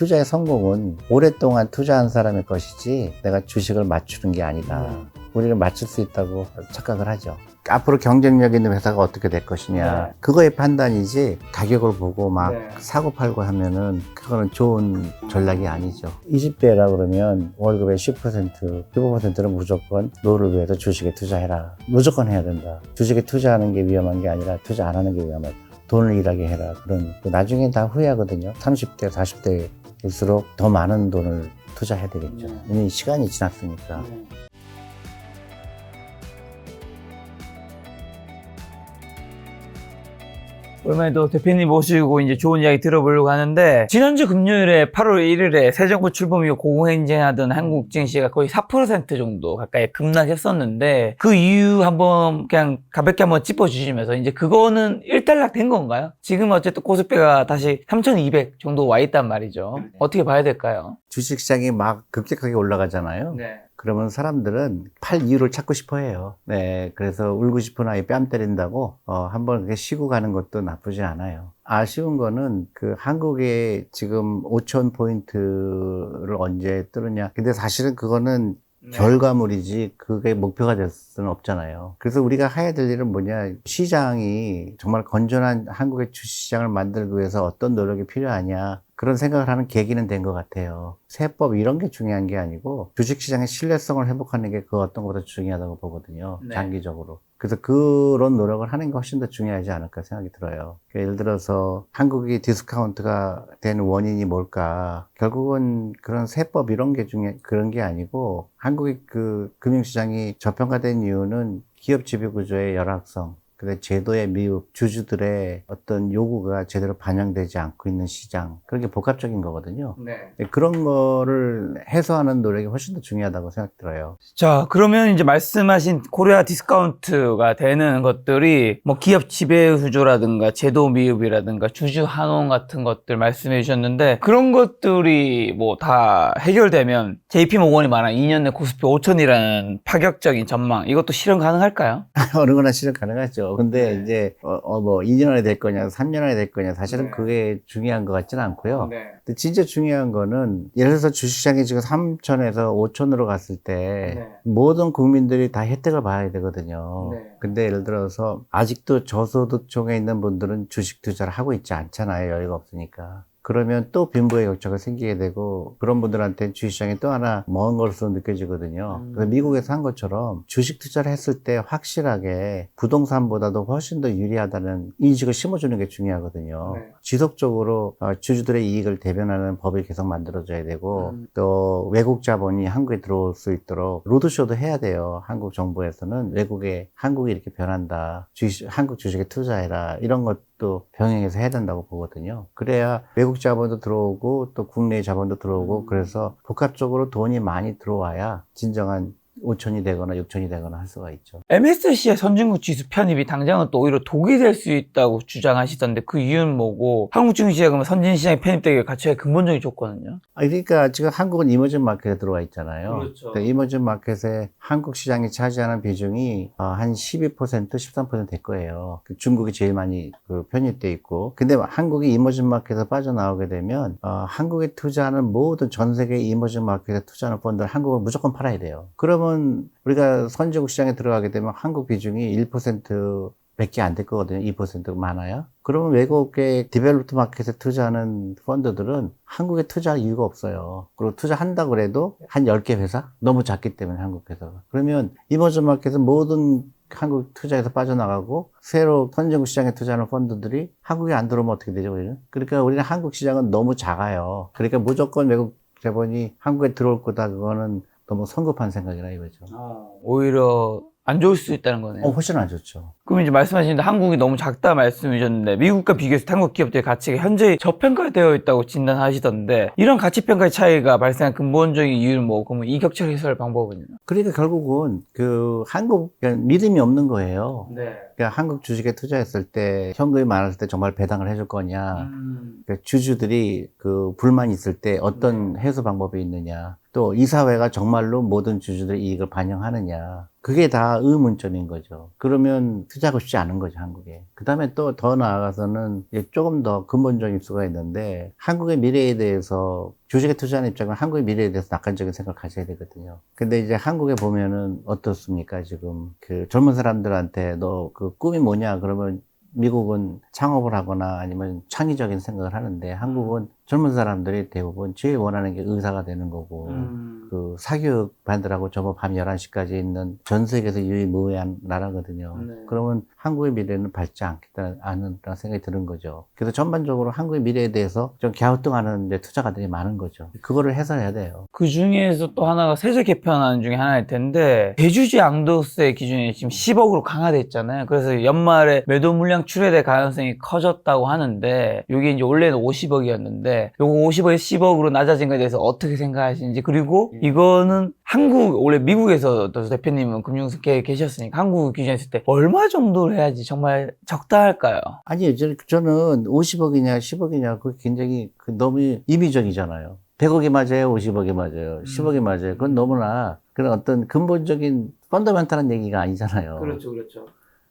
투자의 성공은 오랫동안 투자한 사람의 것이지 내가 주식을 맞추는 게 아니다. 우리는 맞출 수 있다고 착각을 하죠. 앞으로 경쟁력 있는 회사가 어떻게 될 것이냐. 네. 그거의 판단이지 가격을 보고 막 네. 사고 팔고 하면은 그거는 좋은 전략이 아니죠. 20대라 그러면 월급의 10%, 15%는 무조건 너를 위해서 주식에 투자해라. 무조건 해야 된다. 주식에 투자하는 게 위험한 게 아니라 투자 안 하는 게 위험하다. 돈을 일하게 해라. 그런 나중에 다 후회하거든요. 30대, 40대일수록 더 많은 돈을 투자해야 되겠죠. 이미 시간이 지났으니까. 오랜만에도 대표님 모시고 이제 좋은 이야기 들어보려고 하는데, 지난주 금요일에 8월 1일에 새 정부 출범 이후 고공행진하던 한국 증시가 거의 4% 정도 가까이 급락했었는데, 그 이유 한번 그냥 가볍게 한번 짚어주시면서, 이제 그거는 일단락 된 건가요? 지금 어쨌든 코스피가 다시 3,200 정도 와 있단 말이죠. 어떻게 봐야 될까요? 주식시장이 막 급격하게 올라가잖아요. 네. 그러면 사람들은 팔 이유를 찾고 싶어 해요. 네. 그래서 울고 싶은 아이 뺨 때린다고, 한번 이렇게 쉬고 가는 것도 나쁘지 않아요. 아쉬운 거는 그 한국에 지금 5,000포인트를 언제 뚫느냐. 근데 사실은 그거는 결과물이지 그게 목표가 될 수는 없잖아요. 그래서 우리가 해야 될 일은 뭐냐. 시장이 정말 건전한 한국의 주식시장을 만들기 위해서 어떤 노력이 필요하냐. 그런 생각을 하는 계기는 된 것 같아요. 세법 이런 게 중요한 게 아니고 주식시장의 신뢰성을 회복하는 게 그 어떤 것보다 중요하다고 보거든요. 네. 장기적으로. 그래서 그런 노력을 하는 게 훨씬 더 중요하지 않을까 생각이 들어요. 그러니까 예를 들어서 한국이 디스카운트가 된 원인이 뭘까? 결국은 그런 세법 이런 게 그런 게 아니고 한국의 그 금융시장이 저평가된 이유는 기업 지배 구조의 열악성, 근데 제도의 미흡, 주주들의 어떤 요구가 제대로 반영되지 않고 있는 시장, 그런 게 복합적인 거거든요. 네. 그런 거를 해소하는 노력이 훨씬 더 중요하다고 생각 들어요. 자, 그러면 이제 말씀하신 코리아 디스카운트가 되는 것들이 뭐 기업 지배 구조라든가 제도 미흡이라든가 주주 환원 같은 것들 말씀해 주셨는데, 그런 것들이 뭐 다 해결되면 JP모건이 말한 2년 내 코스피 5천이라는 파격적인 전망, 이것도 실현 가능할까요? 어느 거나 실현 가능하죠. 근데 네. 이제, 뭐, 2년 안에 될 거냐, 3년 안에 될 거냐, 사실은 네. 그게 중요한 것 같지는 않고요. 네. 근데 진짜 중요한 거는, 예를 들어서 주식시장이 지금 3천에서 5천으로 갔을 때, 네. 모든 국민들이 다 혜택을 봐야 되거든요. 네. 근데 예를 들어서, 아직도 저소득층에 있는 분들은 주식 투자를 하고 있지 않잖아요. 여유가 없으니까. 그러면 또 빈부의 격차가 생기게 되고 그런 분들한테 주식시장이 또 하나 먼 것으로 느껴지거든요. 그래서 미국에서 한 것처럼 주식 투자를 했을 때 확실하게 부동산보다도 훨씬 더 유리하다는 인식을 심어주는 게 중요하거든요. 네. 지속적으로 주주들의 이익을 대변하는 법이 계속 만들어져야 되고 또 외국 자본이 한국에 들어올 수 있도록 로드쇼도 해야 돼요. 한국 정부에서는 외국에 한국이 이렇게 변한다. 한국 주식에 투자해라. 이런 것도 병행해서 해야 된다고 보거든요. 그래야 외국 자본도 들어오고 또 국내 자본도 들어오고 그래서 복합적으로 돈이 많이 들어와야 진정한 5천이 되거나 6천이 되거나 할 수가 있죠. MSCI 선진국 지수 편입이 당장은 또 오히려 독이 될 수 있다고 주장하시던데, 그 이유는 뭐고, 한국 증시가 그러면 선진시장에 편입되기 갖춰야 근본적인 조건은요? 그러니까 지금 한국은 이머징 마켓에 들어와 있잖아요. 그렇죠. 이머징 마켓에 한국 시장이 차지하는 비중이 한 12%, 13% 될 거예요. 중국이 제일 많이 편입돼 있고. 근데 한국이 이머징 마켓에서 빠져나오게 되면 한국에 투자하는 모든 전 세계 이머징 마켓에 투자하는 펀드를 한국을 무조건 팔아야 돼요. 그러면 우리가 선진국 시장에 들어가게 되면 한국 비중이 1% 밖에 안 될 거거든요. 2% 많아요. 그러면 외국의 디벨롭드 마켓에 투자하는 펀드들은 한국에 투자할 이유가 없어요. 그리고 투자한다고 그래도 한 10개 회사? 너무 작기 때문에 한국 회사가. 그러면 이머징 마켓은 모든 한국 투자에서 빠져나가고 새로 선진국 시장에 투자하는 펀드들이 한국에 안 들어오면 어떻게 되죠, 우리는? 그러니까 우리는 한국 시장은 너무 작아요. 그러니까 무조건 외국 자본이 한국에 들어올 거다. 그거는 너무 성급한 생각이라 이거죠. 오히려 안 좋을 수 있다는 거네요. 훨씬 안 좋죠. 그럼 이제 말씀하시는데 한국이 너무 작다 말씀이셨는데, 미국과 비교해서 한국 기업들의 가치가 현재 저평가되어 있다고 진단하시던데, 이런 가치평가의 차이가 발생한 근본적인 이유는 뭐, 그러면 이격처 해소할 방법은요? 그러니까 결국은 한국 믿음이 없는 거예요. 네. 그러니까 한국 주식에 투자했을 때 현금이 많았을 때 정말 배당을 해줄 거냐. 그러니까 주주들이 불만이 있을 때 어떤 해소 방법이 있느냐. 또 이사회가 정말로 모든 주주들의 이익을 반영하느냐. 그게 다 의문점인 거죠. 그러면 투자하고 싶지 않은 거죠, 한국에. 그 다음에 또 더 나아가서는 조금 더 근본적인 수가 있는데, 한국의 미래에 대해서 주식에 투자하는 입장은 한국의 미래에 대해서 낙관적인 생각을 가져야 되거든요. 근데 이제 한국에 보면은 어떻습니까? 지금 그 젊은 사람들한테 너 그 꿈이 뭐냐? 그러면 미국은 창업을 하거나 아니면 창의적인 생각을 하는데 한국은 젊은 사람들이 대부분 제일 원하는 게 의사가 되는 거고 그 사교육 반들하고 저번 밤 11시까지 있는 전 세계에서 유일무이한 나라거든요. 네. 그러면 한국의 미래는 밝지 않다는 생각이 드는 거죠. 그래서 전반적으로 한국의 미래에 대해서 좀 갸우뚱하는 투자가들이 많은 거죠. 그거를 해소해야 돼요. 그 중에서 또 하나가 세제 개편안 중에 하나일 텐데 대주주 양도세 기준이 지금 10억으로 강화됐잖아요. 그래서 연말에 매도 물량 출회될 가능성이 커졌다고 하는데 이게 이제 원래는 50억이었는데 요거 50억에서 10억으로 낮아진 거에 대해서 어떻게 생각하시는지, 그리고 이거는 한국, 원래 미국에서 또 대표님은 금융계 계셨으니까 한국 기준했을 때 얼마 정도를 해야지 정말 적당할까요? 아니, 저는 50억이냐 10억이냐 그게 굉장히 너무 임의적이잖아요. 100억이 맞아요, 50억이 맞아요, 10억이 맞아요. 그건 너무나 그런 어떤 근본적인 펀더멘탈한 얘기가 아니잖아요. 그렇죠.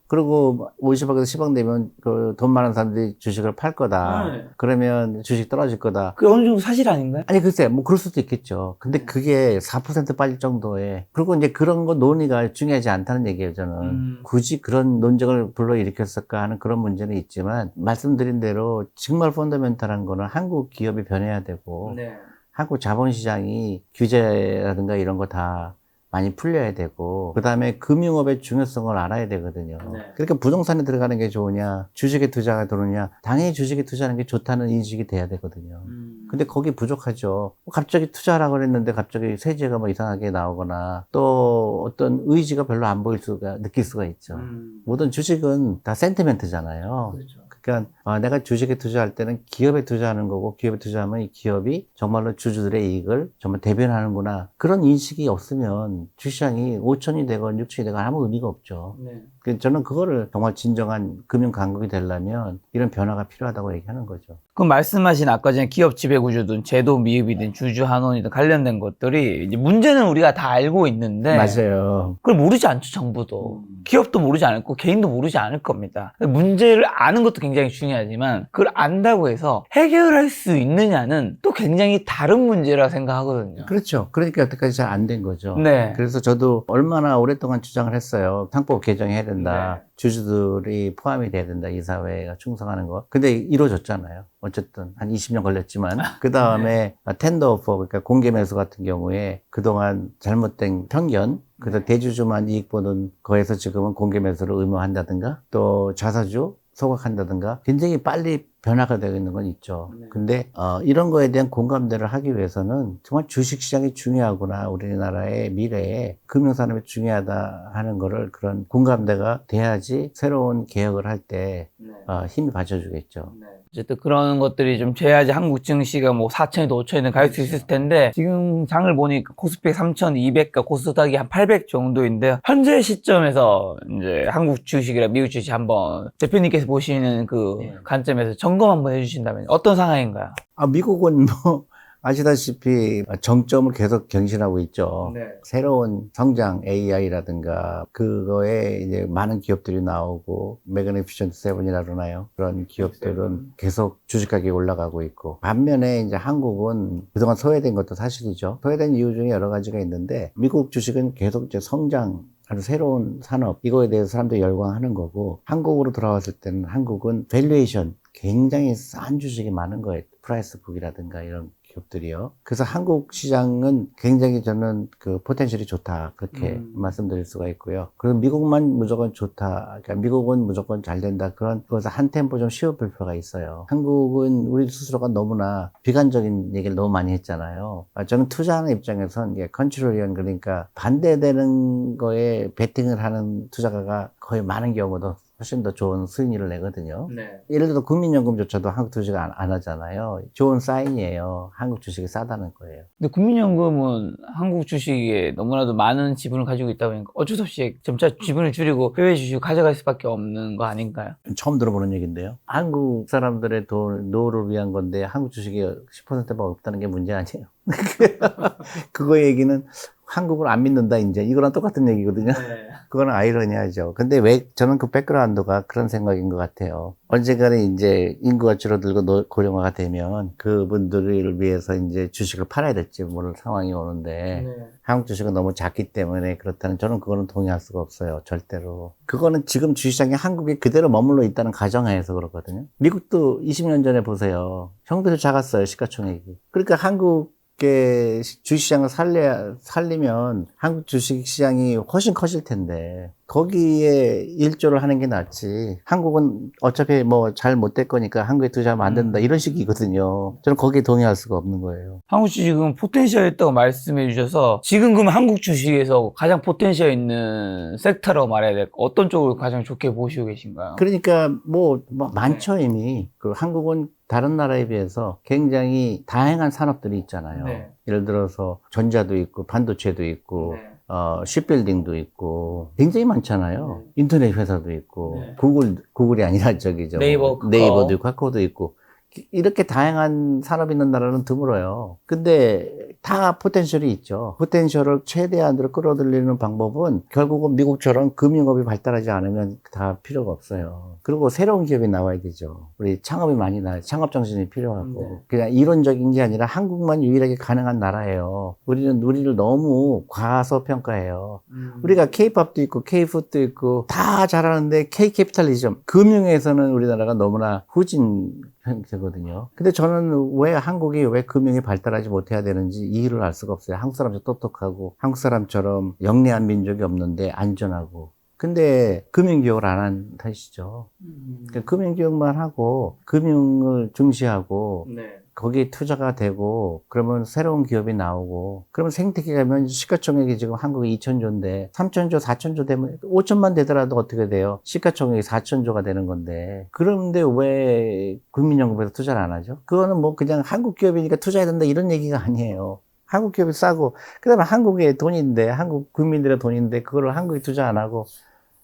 그리고 50억에서 10억 내면 그 돈 많은 사람들이 주식을 팔 거다. 네. 그러면 주식 떨어질 거다. 그게 어느 정도 사실 아닌가요? 아니, 글쎄, 뭐, 그럴 수도 있겠죠. 근데 그게 4% 빠질 정도에. 그리고 이제 그런 거 논의가 중요하지 않다는 얘기예요, 저는. 굳이 그런 논쟁을 불러일으켰을까 하는 그런 문제는 있지만, 말씀드린 대로 정말 펀더멘탈한 거는 한국 기업이 변해야 되고, 네. 한국 자본시장이 규제라든가 이런 거 다 많이 풀려야 되고, 그 다음에 금융업의 중요성을 알아야 되거든요. 네. 그러니까 부동산에 들어가는 게 좋으냐, 주식에 투자가 들어오냐, 당연히 주식에 투자하는 게 좋다는 인식이 돼야 되거든요. 근데 거기 부족하죠. 갑자기 투자하라고 그랬는데 갑자기 세제가 뭐 이상하게 나오거나 또 어떤 의지가 별로 안 느낄 수가 있죠. 모든 주식은 다 센티멘트잖아요. 그렇죠. 그러니까 내가 주식에 투자할 때는 기업에 투자하는 거고, 기업에 투자하면 이 기업이 정말로 주주들의 이익을 정말 대변하는구나. 그런 인식이 없으면 주시장이 5천이 되건 6천이 되건 아무 의미가 없죠. 네. 그래서 저는 그거를 정말 진정한 금융 강국이 되려면 이런 변화가 필요하다고 얘기하는 거죠. 그럼 말씀하신 아까 전에 기업 지배구조든 제도 미흡이든 주주 환원이든 관련된 것들이 이제 문제는 우리가 다 알고 있는데 맞아요. 그걸 모르지 않죠, 정부도. 기업도 모르지 않을 거고 개인도 모르지 않을 겁니다. 문제를 아는 것도 굉장히 중요하지만 그걸 안다고 해서 해결할 수 있느냐는 또 굉장히 다른 문제라 생각하거든요. 그렇죠. 그러니까 여태까지 잘 안 된 거죠. 네. 그래서 저도 얼마나 오랫동안 주장을 했어요. 상법 개정해야 된다. 네. 주주들이 포함이 돼야 된다. 이사회가 충성하는 거. 근데 이루어졌잖아요. 어쨌든 한 20년 걸렸지만 그 다음에 텐더 오퍼, 그러니까 공개 매수 같은 경우에 그동안 잘못된 편견, 그래서 대주주만 이익 보는 거에서 지금은 공개 매수를 의무한다든가 또 자사주 소각한다든가 굉장히 빨리 변화가 되고 있는 건 있죠. 근데 이런 거에 대한 공감대를 하기 위해서는 정말 주식시장이 중요하구나, 우리나라의 미래에 금융산업이 중요하다 하는 거를 그런 공감대가 돼야지 새로운 개혁을 할 때 힘이 받쳐주겠죠. 어쨌든 그런 것들이 좀 돼야지 한국 증시가 뭐 4천에도 5천에는 갈 수 있을 텐데 지금 장을 보니까 코스피 3,200과 코스닥이 한 800 정도인데요. 현재 시점에서 이제 한국 주식이랑 미국 주식 한번 대표님께서 보시는 그 관점에서 점검 한번 해주신다면 어떤 상황인가요? 미국은 뭐 아시다시피 정점을 계속 경신하고 있죠. 네. 새로운 성장 AI라든가 그거에 이제 많은 기업들이 나오고 매그니피션트 세븐이라 그러나요? 그런 기업들은 계속 주식 가격이 올라가고 있고, 반면에 이제 한국은 그동안 소외된 것도 사실이죠. 소외된 이유 중에 여러 가지가 있는데 미국 주식은 계속 이제 성장, 아주 새로운 산업, 이거에 대해서 사람들이 열광하는 거고, 한국으로 돌아왔을 때는 한국은 밸류에이션 굉장히 싼 주식이 많은 거예요. 프라이스북이라든가 이런 기업들이요. 그래서 한국 시장은 굉장히 저는 그 포텐셜이 좋다, 그렇게 말씀드릴 수가 있고요. 그리고 미국만 무조건 좋다, 그러니까 미국은 무조건 잘 된다, 그런 그것을 한 템포 좀 쉬워볼 필요가 있어요. 한국은 우리 스스로가 너무나 비관적인 얘기를 너무 많이 했잖아요. 저는 투자하는 입장에선 컨트롤리언, 그러니까 반대되는 거에 베팅을 하는 투자가가 거의 많은 경우도 훨씬 더 좋은 수익률을 내거든요. 네. 예를 들어 국민연금조차도 한국 주식 안 하잖아요. 좋은 사인이에요. 한국 주식이 싸다는 거예요. 근데 국민연금은 한국 주식에 너무나도 많은 지분을 가지고 있다 보니까 어쩔 수 없이 점차 지분을 줄이고 해외 주식을 가져갈 수밖에 없는 거 아닌가요? 처음 들어보는 얘기인데요. 한국 사람들의 노후를 위한 건데 한국 주식이 10%만 없다는 게 문제 아니에요. 그거 얘기는 한국을 안 믿는다 이제 이거랑 똑같은 얘기거든요. 그거는 아이러니하죠. 근데 왜 저는 그 백그라운드가 그런 생각인 것 같아요. 언젠가는 이제 인구가 줄어들고 고령화가 되면 그분들을 위해서 이제 주식을 팔아야 될지 모를 상황이 오는데 한국 주식은 너무 작기 때문에 그렇다는 저는 그거는 동의할 수가 없어요. 절대로. 그거는 지금 주식시장이 한국에 그대로 머물러 있다는 가정하에서 그렇거든요. 미국도 20년 전에 보세요. 형들이 작았어요. 시가총액이. 그러니까 한국 주식시장을 살리면 한국 주식시장이 훨씬 커질 텐데 거기에 일조를 하는 게 낫지. 한국은 어차피 뭐 잘 못 될 거니까 한국에 투자하면 안 된다 이런 식이거든요. 저는 거기에 동의할 수가 없는 거예요. 한국 주식은 포텐셜이 있다고 말씀해 주셔서 지금 그러면 한국 주식에서 가장 포텐셜 있는 섹터라고 말해야 될까? 어떤 쪽을 가장 좋게 보시고 계신가요? 그러니까 뭐 많죠 이미. 그 한국은 다른 나라에 비해서 굉장히 다양한 산업들이 있잖아요. 네. 예를 들어서 전자도 있고 반도체도 있고 네. 쉽빌딩도 있고 굉장히 많잖아요. 인터넷 회사도 있고 네. 구글이 아니라 저기죠. 네이버, 카카오. 네이버도 있고 카카오도 있고 이렇게 다양한 산업이 있는 나라는 드물어요. 근데 다 포텐셜이 있죠. 포텐셜을 최대한으로 끌어들이는 방법은 결국은 미국처럼 금융업이 발달하지 않으면 다 필요가 없어요. 그리고 새로운 기업이 나와야 되죠. 우리 창업이 많이 나와요. 창업 정신이 필요하고. 그냥 이론적인 게 아니라 한국만 유일하게 가능한 나라예요. 우리를 너무 과소평가해요. 우리가 K-팝도 있고 K-푸드도 있고 다 잘하는데 K-캐피탈리즘 금융에서는 우리나라가 너무나 후진 형태거든요. 근데 저는 왜 한국이 왜 금융이 발달하지 못해야 되는지 이유를 알 수가 없어요. 한국 사람처럼 똑똑하고 한국 사람처럼 영리한 민족이 없는데 안전하고. 근데 금융교육을 안 한 탓이죠. 그러니까 금융교육만 하고 금융을 중시하고 거기에 투자가 되고 그러면 새로운 기업이 나오고 그러면 생태계 가면 시가총액이 지금 한국이 2,000조인데 3,000조, 4,000조 되면 5천만 되더라도 어떻게 돼요? 시가총액이 4,000조가 되는 건데 그런데 왜 국민연금에서 투자를 안 하죠? 그거는 뭐 그냥 한국 기업이니까 투자해야 된다 이런 얘기가 아니에요. 한국 기업이 싸고 그다음에 한국의 돈인데 한국 국민들의 돈인데 그거를 한국에 투자 안 하고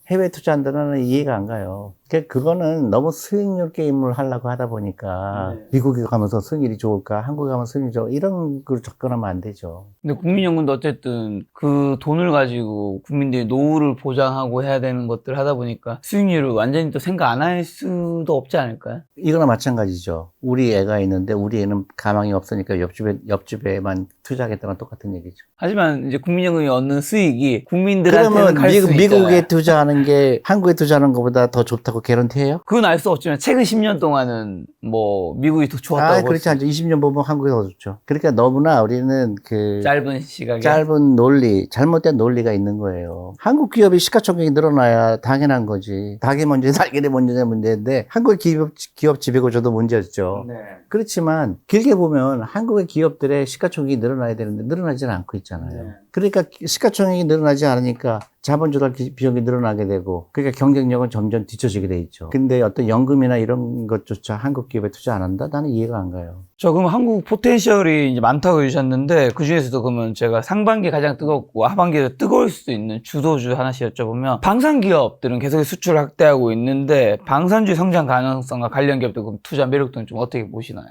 해외 투자한다는 이해가 안 가요. 그거는 너무 수익률 게임을 하려고 하다 보니까 미국에 가면서 수익률이 좋을까, 한국에 가면 수익률이 좋을까 이런 걸 접근하면 안 되죠. 근데 국민연금도 어쨌든 그 돈을 가지고 국민들의 노후를 보장하고 해야 되는 것들 하다 보니까 수익률을 완전히 또 생각 안 할 수도 없지 않을까요? 이거나 마찬가지죠. 우리 애가 있는데 우리 애는 가망이 없으니까 옆집에만 투자하겠다는 똑같은 얘기죠. 하지만 이제 국민연금이 얻는 수익이 국민들한테는 그러면 갈 수 있잖아요. 미국에 투자하는 게 한국에 투자하는 것보다 더 좋다고 개런티해요? 그건 알 수 없지만 최근 10년 동안은 뭐 미국이 더 좋았다고 그렇지 않죠. 20년 보면 한국이 더 좋죠. 그러니까 너무나 우리는 짧은 시각에 짧은 논리, 잘못된 논리가 있는 거예요. 한국 기업이 시가총액이 늘어나야 당연한 거지. 닭이 먼저, 날개리 먼저냐 문제인데 한국 기업 지배구조도 문제였죠. 그렇지만 길게 보면 한국의 기업들의 시가총액이 늘어나야 되는데 늘어나지는 않고 있잖아요. 그러니까 시가총액이 늘어나지 않으니까 자본 조달 비용이 늘어나게 되고 그러니까 경쟁력은 점점 뒤처지게 돼 있죠. 근데 어떤 연금이나 이런 것조차 한국 기업에 투자 안 한다? 나는 이해가 안 가요. 저 그럼 한국 포텐셜이 이제 많다고 해주셨는데 그 중에서도 그러면 제가 상반기 가장 뜨겁고 하반기에도 뜨거울 수도 있는 주도주 하나씩 여쭤보면 방산 기업들은 계속 수출 확대하고 있는데 방산주 성장 가능성과 관련 기업들 그럼 투자 매력 등은 좀 어떻게 보시나요?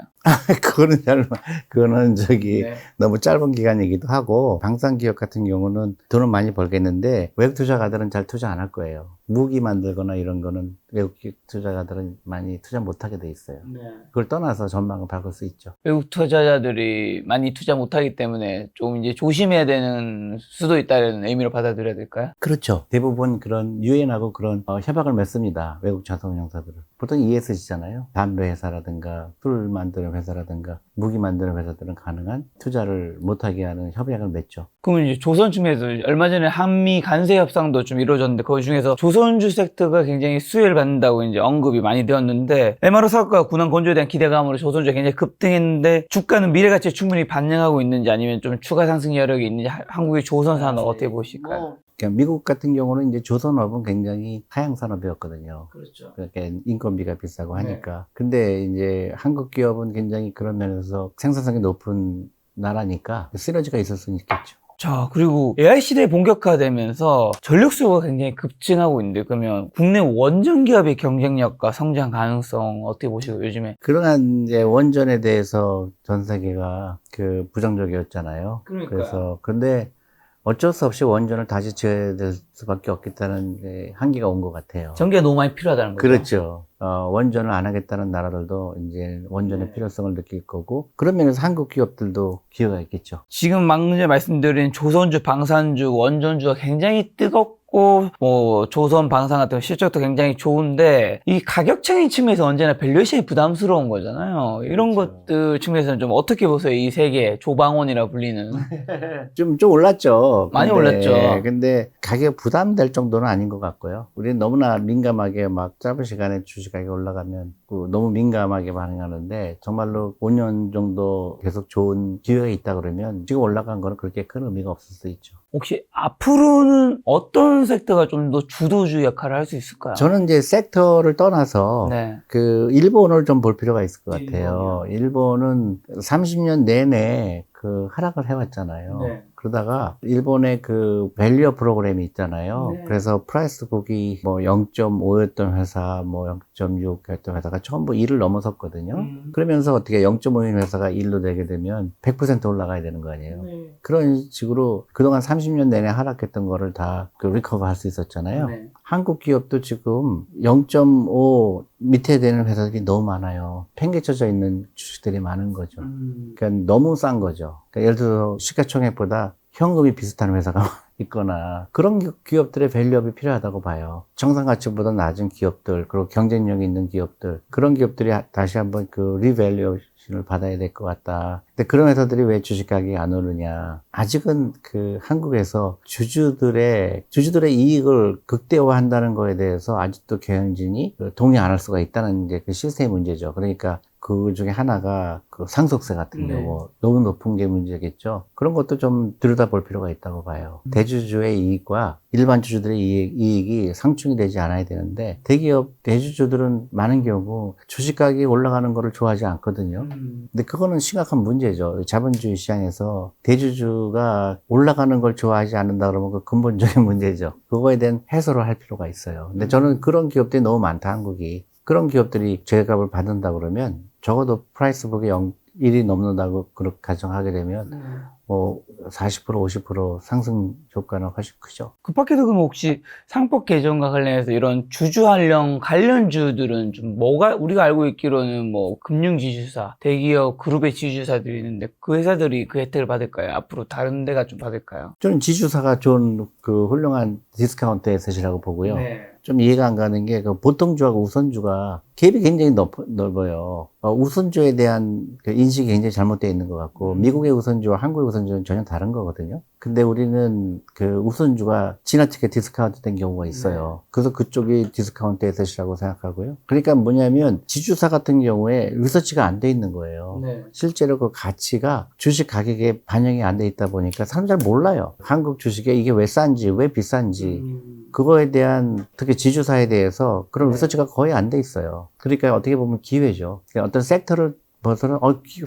그거는 너무 짧은 기간이기도 하고 방산 기업 같은 경우는 돈은 많이 벌겠는데 외국 투자가들은 잘 투자 안 할 거예요. 무기 만들거나 이런 거는 외국 투자가들은 많이 투자 못 하게 돼 있어요. 그걸 떠나서 전망을 바꿀 수 있죠. 외국 투자자들이 많이 투자 못 하기 때문에 좀 이제 조심해야 되는 수도 있다는 의미로 받아들여야 될까요? 그렇죠. 대부분 그런 유엔하고 그런 협약을 맺습니다. 외국 자산운용사들은. 보통 ESG잖아요. 담배 회사라든가 술 만드는 회사라든가 무기 만드는 회사들은 가능한 투자를 못하게 하는 협약을 맺죠. 그러면 이제 조선주에서 얼마 전에 한미 관세 협상도 좀 이루어졌는데 그 중에서 조선주 섹터가 굉장히 수혜를 받는다고 이제 언급이 많이 되었는데 MRO 사업과 군함 건조에 대한 기대감으로 조선주가 굉장히 급등했는데 주가는 미래가치에 충분히 반영하고 있는지 아니면 좀 추가 상승 여력이 있는지 한국의 조선 산업 어떻게 보실까요? 그러니까 미국 같은 경우는 이제 조선업은 굉장히 하향 산업이었거든요. 그렇죠. 그러니까 인건비가 비싸고 하니까. 근데 이제 한국 기업은 굉장히 그런 면에서 생산성이 높은 나라니까 시너지가 있을 수는 있겠죠. 자, 그리고 AI 시대에 본격화되면서 전력 수요가 굉장히 급증하고 있는데, 그러면 국내 원전 기업의 경쟁력과 성장 가능성 어떻게 보시고 요즘에? 그러한 이제 원전에 대해서 전 세계가 그 부정적이었잖아요. 그러니까요. 그래서 근데 어쩔 수 없이 원전을 다시 지어야 될 수밖에 없겠다는 이제 한계가 온 것 같아요. 전기가 너무 많이 필요하다는 거죠. 그렇죠. 원전을 안 하겠다는 나라들도 이제 원전의 필요성을 느낄 거고, 그런 면에서 한국 기업들도 기회가 있겠죠. 지금 방금 말씀드린 조선주, 방산주, 원전주가 굉장히 뜨겁고 뭐 조선, 방산 같은 실적도 굉장히 좋은데 이 가격적인 측면에서 언제나 밸류에이션이 부담스러운 거잖아요. 이런 그렇죠. 것들 측면에서는 좀 어떻게 보세요? 이 세계 조방원이라 불리는. 좀 올랐죠. 많이 올랐죠. 근데 가격 부담될 정도는 아닌 것 같고요. 우리는 너무나 민감하게 막 짧은 시간에 주식 가격이 올라가면 너무 민감하게 반응하는데, 정말로 5년 정도 계속 좋은 기회가 있다 그러면 지금 올라간 거는 그렇게 큰 의미가 없을 수 있죠. 혹시 앞으로는 어떤 섹터가 좀 더 주도주 역할을 할 수 있을까요? 저는 이제 섹터를 떠나서 네. 그 일본을 좀 볼 필요가 있을 것 같아요. 일본이요? 일본은 30년 내내 그 하락을 해왔잖아요. 네. 그러다가 일본의 그 밸류어 프로그램이 있잖아요. 네. 그래서 프라이스 북이 뭐 0.5였던 회사, 뭐 0.6였던 회사가 전부 1을 넘어섰거든요. 그러면서 어떻게 0.5인 회사가 1로 되게 되면 100% 올라가야 되는 거 아니에요. 네. 그런 식으로 그동안 30년 내내 하락했던 거를 다 그 리커버 할 수 있었잖아요. 네. 한국 기업도 지금 0.5 밑에 되는 회사들이 너무 많아요. 팽개쳐져 있는 주식들이 많은 거죠. 그러니까 너무 싼 거죠. 그러니까 예를 들어서 시가총액보다 현금이 비슷한 회사가 있거나, 그런 기업들의 밸류업이 필요하다고 봐요. 정상가치보다 낮은 기업들, 그리고 경쟁력이 있는 기업들, 그런 기업들이 다시 한번 그 리밸류에이션을 받아야 될 것 같다. 근데 그런 회사들이 왜 주식 가격이 안 오르냐? 아직은 그 한국에서 주주들의 이익을 극대화한다는 거에 대해서 아직도 경영진이 동의 안 할 수가 있다는 이제 그 시스템 문제죠. 그러니까 그 중에 하나가 그 상속세 같은 경우 너무 높은 게 문제겠죠. 그런 것도 좀 들여다볼 필요가 있다고 봐요. 대주주의 이익과 일반 주주들의 이익이 상충이 되지 않아야 되는데, 대기업 대주주들은 많은 경우 주식 가격이 올라가는 거를 좋아하지 않거든요. 근데 그거는 심각한 문제죠. 자본주의 시장에서 대주주가 올라가는 걸 좋아하지 않는다 그러면 그 근본적인 문제죠. 그거에 대한 해소를 할 필요가 있어요. 근데 저는 그런 기업들이 너무 많다, 한국이. 그런 기업들이 제값을 받는다 그러면 적어도 프라이스북이 1이 넘는다고 그렇게 가정하게 되면 뭐 40% 50% 상승 효과는 훨씬 크죠. 그 밖에도 그럼 혹시 상법 개정과 관련해서 이런 주주 환령 관련주들은 좀 뭐가, 우리가 알고 있기로는 뭐 금융지주사, 대기업 그룹의 지주사들이 있는데 그 회사들이 그 혜택을 받을까요? 앞으로 다른 데가 좀 받을까요? 저는 지주사가 좋은 그 훌륭한 디스카운트 에셋이라고 보고요. 좀 이해가 안 가는 게 그 보통주하고 우선주가 갭이 굉장히 넓어요. 우선주에 대한 그 인식이 굉장히 잘못되어 있는 것 같고, 미국의 우선주와 한국의 우선주는 전혀 다른 거거든요. 근데 우리는 그 우선주가 지나치게 디스카운트 된 경우가 있어요. 그래서 그쪽이 디스카운트 에셋이라고 생각하고요. 그러니까 뭐냐면 지주사 같은 경우에 리서치가 안 돼 있는 거예요. 실제로 그 가치가 주식 가격에 반영이 안 돼 있다 보니까 사람 잘 몰라요. 한국 주식에 이게 왜 싼지, 왜 비싼지. 그거에 대한, 특히 지주사에 대해서 그런 리서치가 거의 안 돼 있어요. 그러니까 어떻게 보면 기회죠. 그러니까 어떤 섹터를 봐서는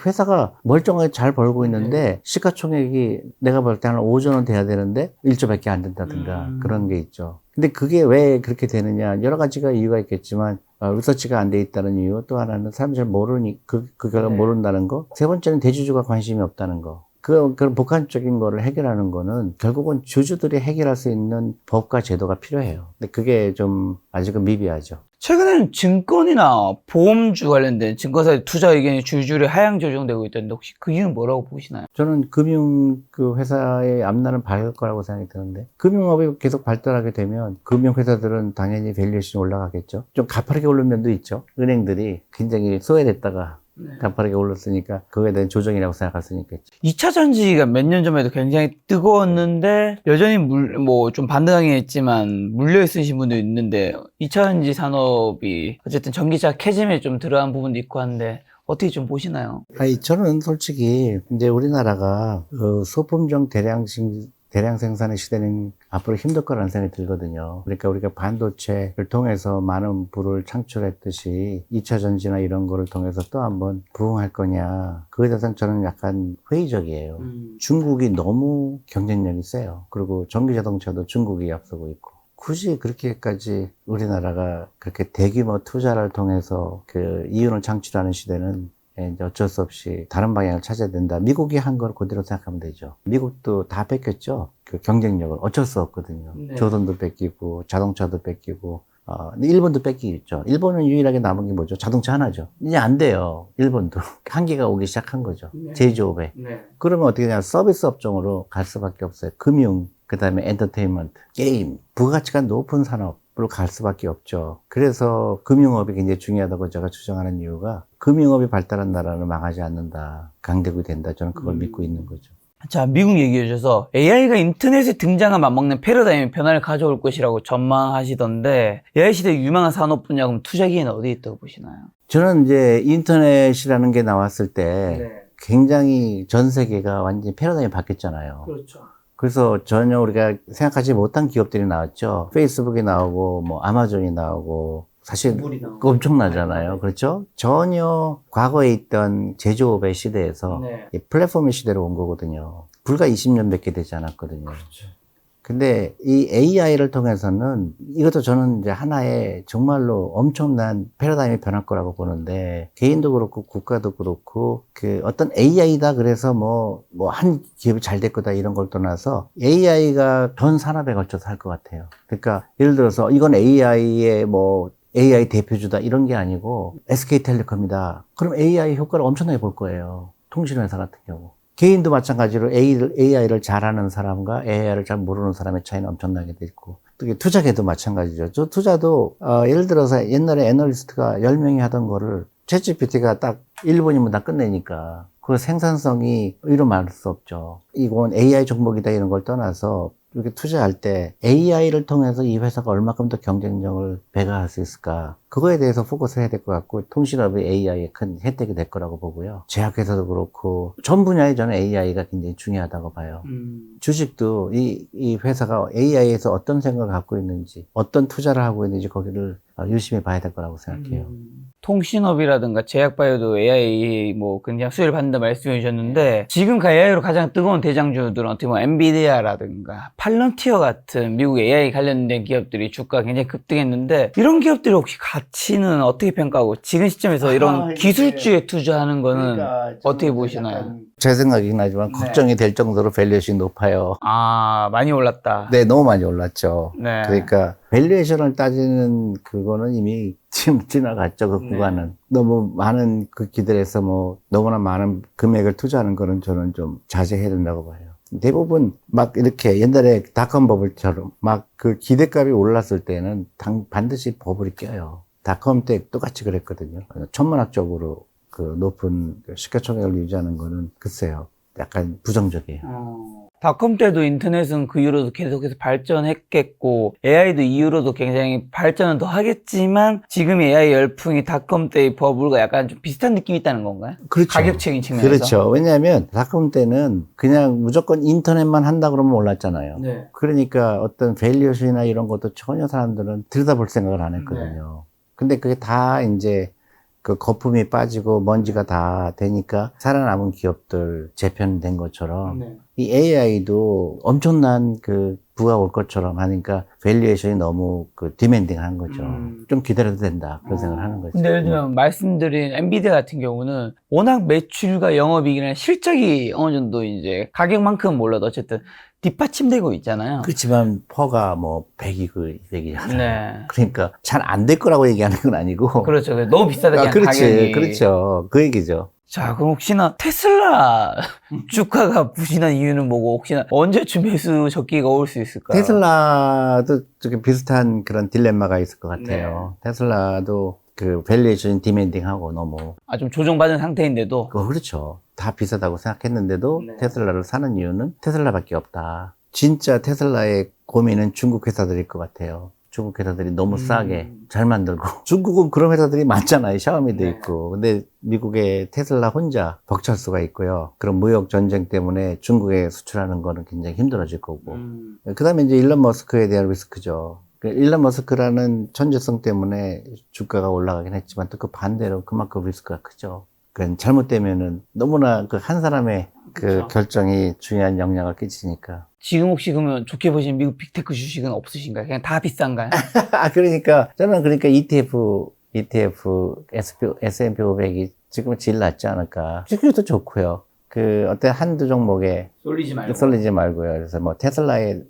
회사가 멀쩡하게 잘 벌고 있는데 시가총액이 내가 볼 때 한 5조 원 돼야 되는데 1조밖에 안 된다든가 그런 게 있죠. 근데 그게 왜 그렇게 되느냐, 여러 가지가 이유가 있겠지만 리서치가 안 돼 있다는 이유, 또 하나는 사람이 잘 모르니 그 결과 모른다는 거, 세 번째는 대주주가 관심이 없다는 거. 그런 복합적인 거를 해결하는 거는 결국은 주주들이 해결할 수 있는 법과 제도가 필요해요. 근데 그게 좀 아직은 미비하죠. 최근에는 증권이나 보험주 관련된 증권사의 투자 의견이 줄줄이 하향 조정되고 있던데 혹시 그 이유는 뭐라고 보시나요? 저는 금융 그 회사의 앞날은 밝을 거라고 생각이 드는데, 금융업이 계속 발달하게 되면 금융 회사들은 당연히 밸류에이션이 올라가겠죠. 좀 가파르게 오른 면도 있죠. 은행들이 굉장히 소외됐다가 가파르게 올랐으니까 그거에 대한 조정이라고 생각할 수 있겠죠. 2차 2차 전지가 몇 년 전에도 굉장히 뜨거웠는데 여전히 뭐 좀 반등하긴 했지만 물려 있으신 분도 있는데 2차 전지 산업이 어쨌든 전기차 캐즘에 좀 들어간 부분도 있고 한데 어떻게 좀 보시나요? 저는 솔직히 이제 우리나라가 소품종 대량식 대량 생산의 시대는 앞으로 힘들 거라는 생각이 들거든요. 그러니까 우리가 반도체를 통해서 많은 부를 창출했듯이 2차 전지나 이런 거를 통해서 또 한번 부흥할 거냐. 그에 대해서는 저는 약간 회의적이에요. 중국이 너무 경쟁력이 세요. 그리고 전기 자동차도 중국이 앞서고 있고. 굳이 그렇게까지 우리나라가 그렇게 대규모 투자를 통해서 그 이윤을 창출하는 시대는 이제 어쩔 수 없이 다른 방향을 찾아야 된다. 미국이 한 걸 그대로 생각하면 되죠. 미국도 다 뺏겼죠. 그 경쟁력을 어쩔 수 없거든요. 네. 조선도 뺏기고 자동차도 뺏기고 근데 일본도 뺏기겠죠. 일본은 유일하게 남은 게 뭐죠? 자동차 하나죠. 이제 안 돼요. 일본도 한계가 오기 시작한 거죠. 네. 제조업에. 네. 그러면 어떻게 되냐? 서비스 업종으로 갈 수밖에 없어요. 금융, 그 다음에 엔터테인먼트, 게임, 부가가치가 높은 산업으로 갈 수밖에 없죠. 그래서 금융업이 굉장히 중요하다고 제가 주장하는 이유가 금융업이 발달한 나라는 망하지 않는다. 강대국이 된다. 저는 그걸 믿고 있는 거죠. 자, 미국 얘기해 주셔서 AI가 인터넷에 등장한 맞먹는 패러다임의 변화를 가져올 것이라고 전망하시던데 AI 시대 유망한 산업 분야 그럼 투자 기회는 어디에 있다고 보시나요? 저는 이제 인터넷이라는 게 나왔을 때 굉장히 전 세계가 완전히 패러다임이 바뀌었잖아요. 그렇죠. 그래서 전혀 우리가 생각하지 못한 기업들이 나왔죠. 페이스북이 나오고, 뭐, 아마존이 나오고, 사실 엄청나잖아요. 그렇죠? 전혀 과거에 있던 제조업의 시대에서 이 플랫폼의 시대로 온 거거든요. 불과 20년 밖에 되지 않았거든요. 그렇죠. 근데 이 AI를 통해서는 이것도 저는 이제 하나의 정말로 엄청난 패러다임이 변할 거라고 보는데 개인도 그렇고 국가도 그렇고 그 어떤 AI다 그래서 뭐 한 기업이 잘 될 거다 이런 걸 떠나서 AI가 전 산업에 걸쳐서 할 것 같아요. 그러니까 예를 들어서 이건 AI의 뭐 AI 대표주다 이런 게 아니고 SK텔레콤이다. 그럼 AI 효과를 엄청나게 볼 거예요. 통신회사 같은 경우. 개인도 마찬가지로 AI를 잘하는 사람과 AI를 잘 모르는 사람의 차이는 엄청나게 있고 또 투자계도 마찬가지죠. 저 투자도 예를 들어서 옛날에 애널리스트가 10명이 하던 거를 챗GPT가 딱 1분이면 다 끝내니까 그 생산성이 이루 말할 수 없죠. 이건 AI 종목이다 이런 걸 떠나서 이렇게 투자할 때 AI를 통해서 이 회사가 얼마큼 더 경쟁력을 배가할 수 있을까? 그거에 대해서 포커스 해야 될 것 같고 통신업이 AI의 큰 혜택이 될 거라고 보고요. 제약회사도 그렇고 전 분야에 저는 AI가 굉장히 중요하다고 봐요. 주식도 이 회사가 AI에서 어떤 생각을 갖고 있는지 어떤 투자를 하고 있는지 거기를 유심히 봐야 될 거라고 생각해요. 통신업이라든가 제약바이오도 AI 뭐 그냥 수혜를 받는다 말씀해 주셨는데 지금 AI로 가장 뜨거운 대장주들은 어떻게 보면 엔비디아라든가 팔런티어 같은 미국 AI 관련된 기업들이 주가가 굉장히 급등했는데 이런 기업들이 혹시 가치는 어떻게 평가하고 지금 시점에서 이런 기술주에 투자하는 거는 어떻게 보시나요? 제 생각이긴 하지만 걱정이 될 정도로 밸류에이션이 높아요. 아, 많이 올랐다. 네, 너무 많이 올랐죠. 네. 그러니까 밸류에이션을 따지는 그거는 이미 지금 지나갔죠. 그 구간은. 너무 많은 그 기대에서 뭐 너무나 많은 금액을 투자하는 거는 저는 좀 자제해야 된다고 봐요. 대부분 막 이렇게 옛날에 닷컴 버블처럼 막 그 기대값이 올랐을 때는 반드시 버블이 껴요. 닷컴 때 똑같이 그랬거든요. 천문학적으로 그 높은 시가총액을 유지하는 거는 글쎄요. 약간 부정적이에요. 닷컴 때도 인터넷은 그 이후로도 계속해서 발전했겠고 AI도 이후로도 굉장히 발전은 더 하겠지만 지금 AI 열풍이 닷컴 때의 버블과 약간 좀 비슷한 느낌이 있다는 건가요? 그렇죠. 가격적인 측면에서. 그렇죠. 왜냐하면 닷컴 때는 그냥 무조건 인터넷만 한다 그러면 올랐잖아요. 네. 그러니까 어떤 밸류에이션이나 이런 것도 전혀 사람들은 들여다볼 생각을 안 했거든요. 근데 그게 다 이제 그 거품이 빠지고 먼지가 다 되니까 살아남은 기업들 재편된 것처럼 이 AI도 엄청난 그 부가 올 것처럼 하니까 밸류에이션이 너무 그 디맨딩한 거죠. 좀 기다려도 된다 그런 생각을 하는 거죠. 근데 예를 들면 말씀드린 엔비디아 같은 경우는 워낙 매출과 영업이익이나 실적이 어느 정도 이제 가격만큼은 몰라도 어쨌든 뒷받침되고 있잖아요. 그렇지만 퍼가 뭐 100이고 200이잖아요. 네. 그러니까 잘 안 될 거라고 얘기하는 건 아니고. 그렇죠. 너무 비싸다. 그렇지. 가격이. 그렇죠. 그 얘기죠. 자, 그럼 혹시나 테슬라 주가가 부진한 이유는 뭐고 혹시나 언제쯤 매수 적기가 올 수 있을까요? 테슬라도 저기 비슷한 그런 딜레마가 있을 것 같아요. 테슬라도 그 밸류에이션 디맨딩하고 너무 좀 조정받은 상태인데도 그렇죠. 다 비싸다고 생각했는데도 테슬라를 사는 이유는 테슬라밖에 없다. 진짜 테슬라의 고민은 중국 회사들일 것 같아요. 중국 회사들이 너무 싸게 잘 만들고. 중국은 그런 회사들이 많잖아요. 샤오미도 네. 있고. 근데 미국의 테슬라 혼자 벅찰 수가 있고요. 그런 무역 전쟁 때문에 중국에 수출하는 거는 굉장히 힘들어질 거고. 그 다음에 이제 일론 머스크에 대한 리스크죠. 일론 머스크라는 천재성 때문에 주가가 올라가긴 했지만 또 그 반대로 그만큼 리스크가 크죠. 그 잘못되면은 너무나 그 한 사람의 그 그쵸. 결정이 중요한 영향을 끼치니까. 지금 혹시 그러면 좋게 보시는 미국 빅테크 주식은 없으신가요? 그냥 다 비싼가요? 그러니까 저는 ETF S&P 500이 지금은 제일 낫지 않을까. 주식도 좋고요. 그 어떤 한두 종목에 쏠리지 쏠리지 말고요. 그래서 뭐 테슬라에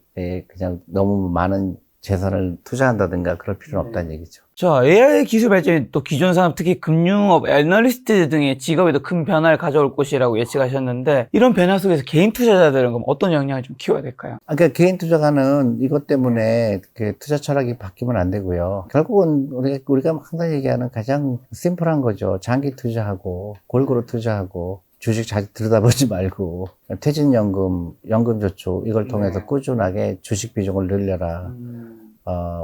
그냥 너무 많은 재산을 투자한다든가 그럴 필요는 없다는 얘기죠. 자, AI 기술 발전이 또 기존 산업, 특히 금융업, 애널리스트 등의 직업에도 큰 변화를 가져올 것이라고 예측하셨는데, 이런 변화 속에서 개인 투자자들은 그럼 어떤 역량을 좀 키워야 될까요? 그러니까 개인 투자가는 이것 때문에 그 투자 철학이 바뀌면 안 되고요. 결국은 우리가 항상 얘기하는 가장 심플한 거죠. 장기 투자하고 골고루 투자하고 주식 잘 들여다보지 말고 퇴직연금, 연금저축 이걸 통해서 꾸준하게 주식 비중을 늘려라.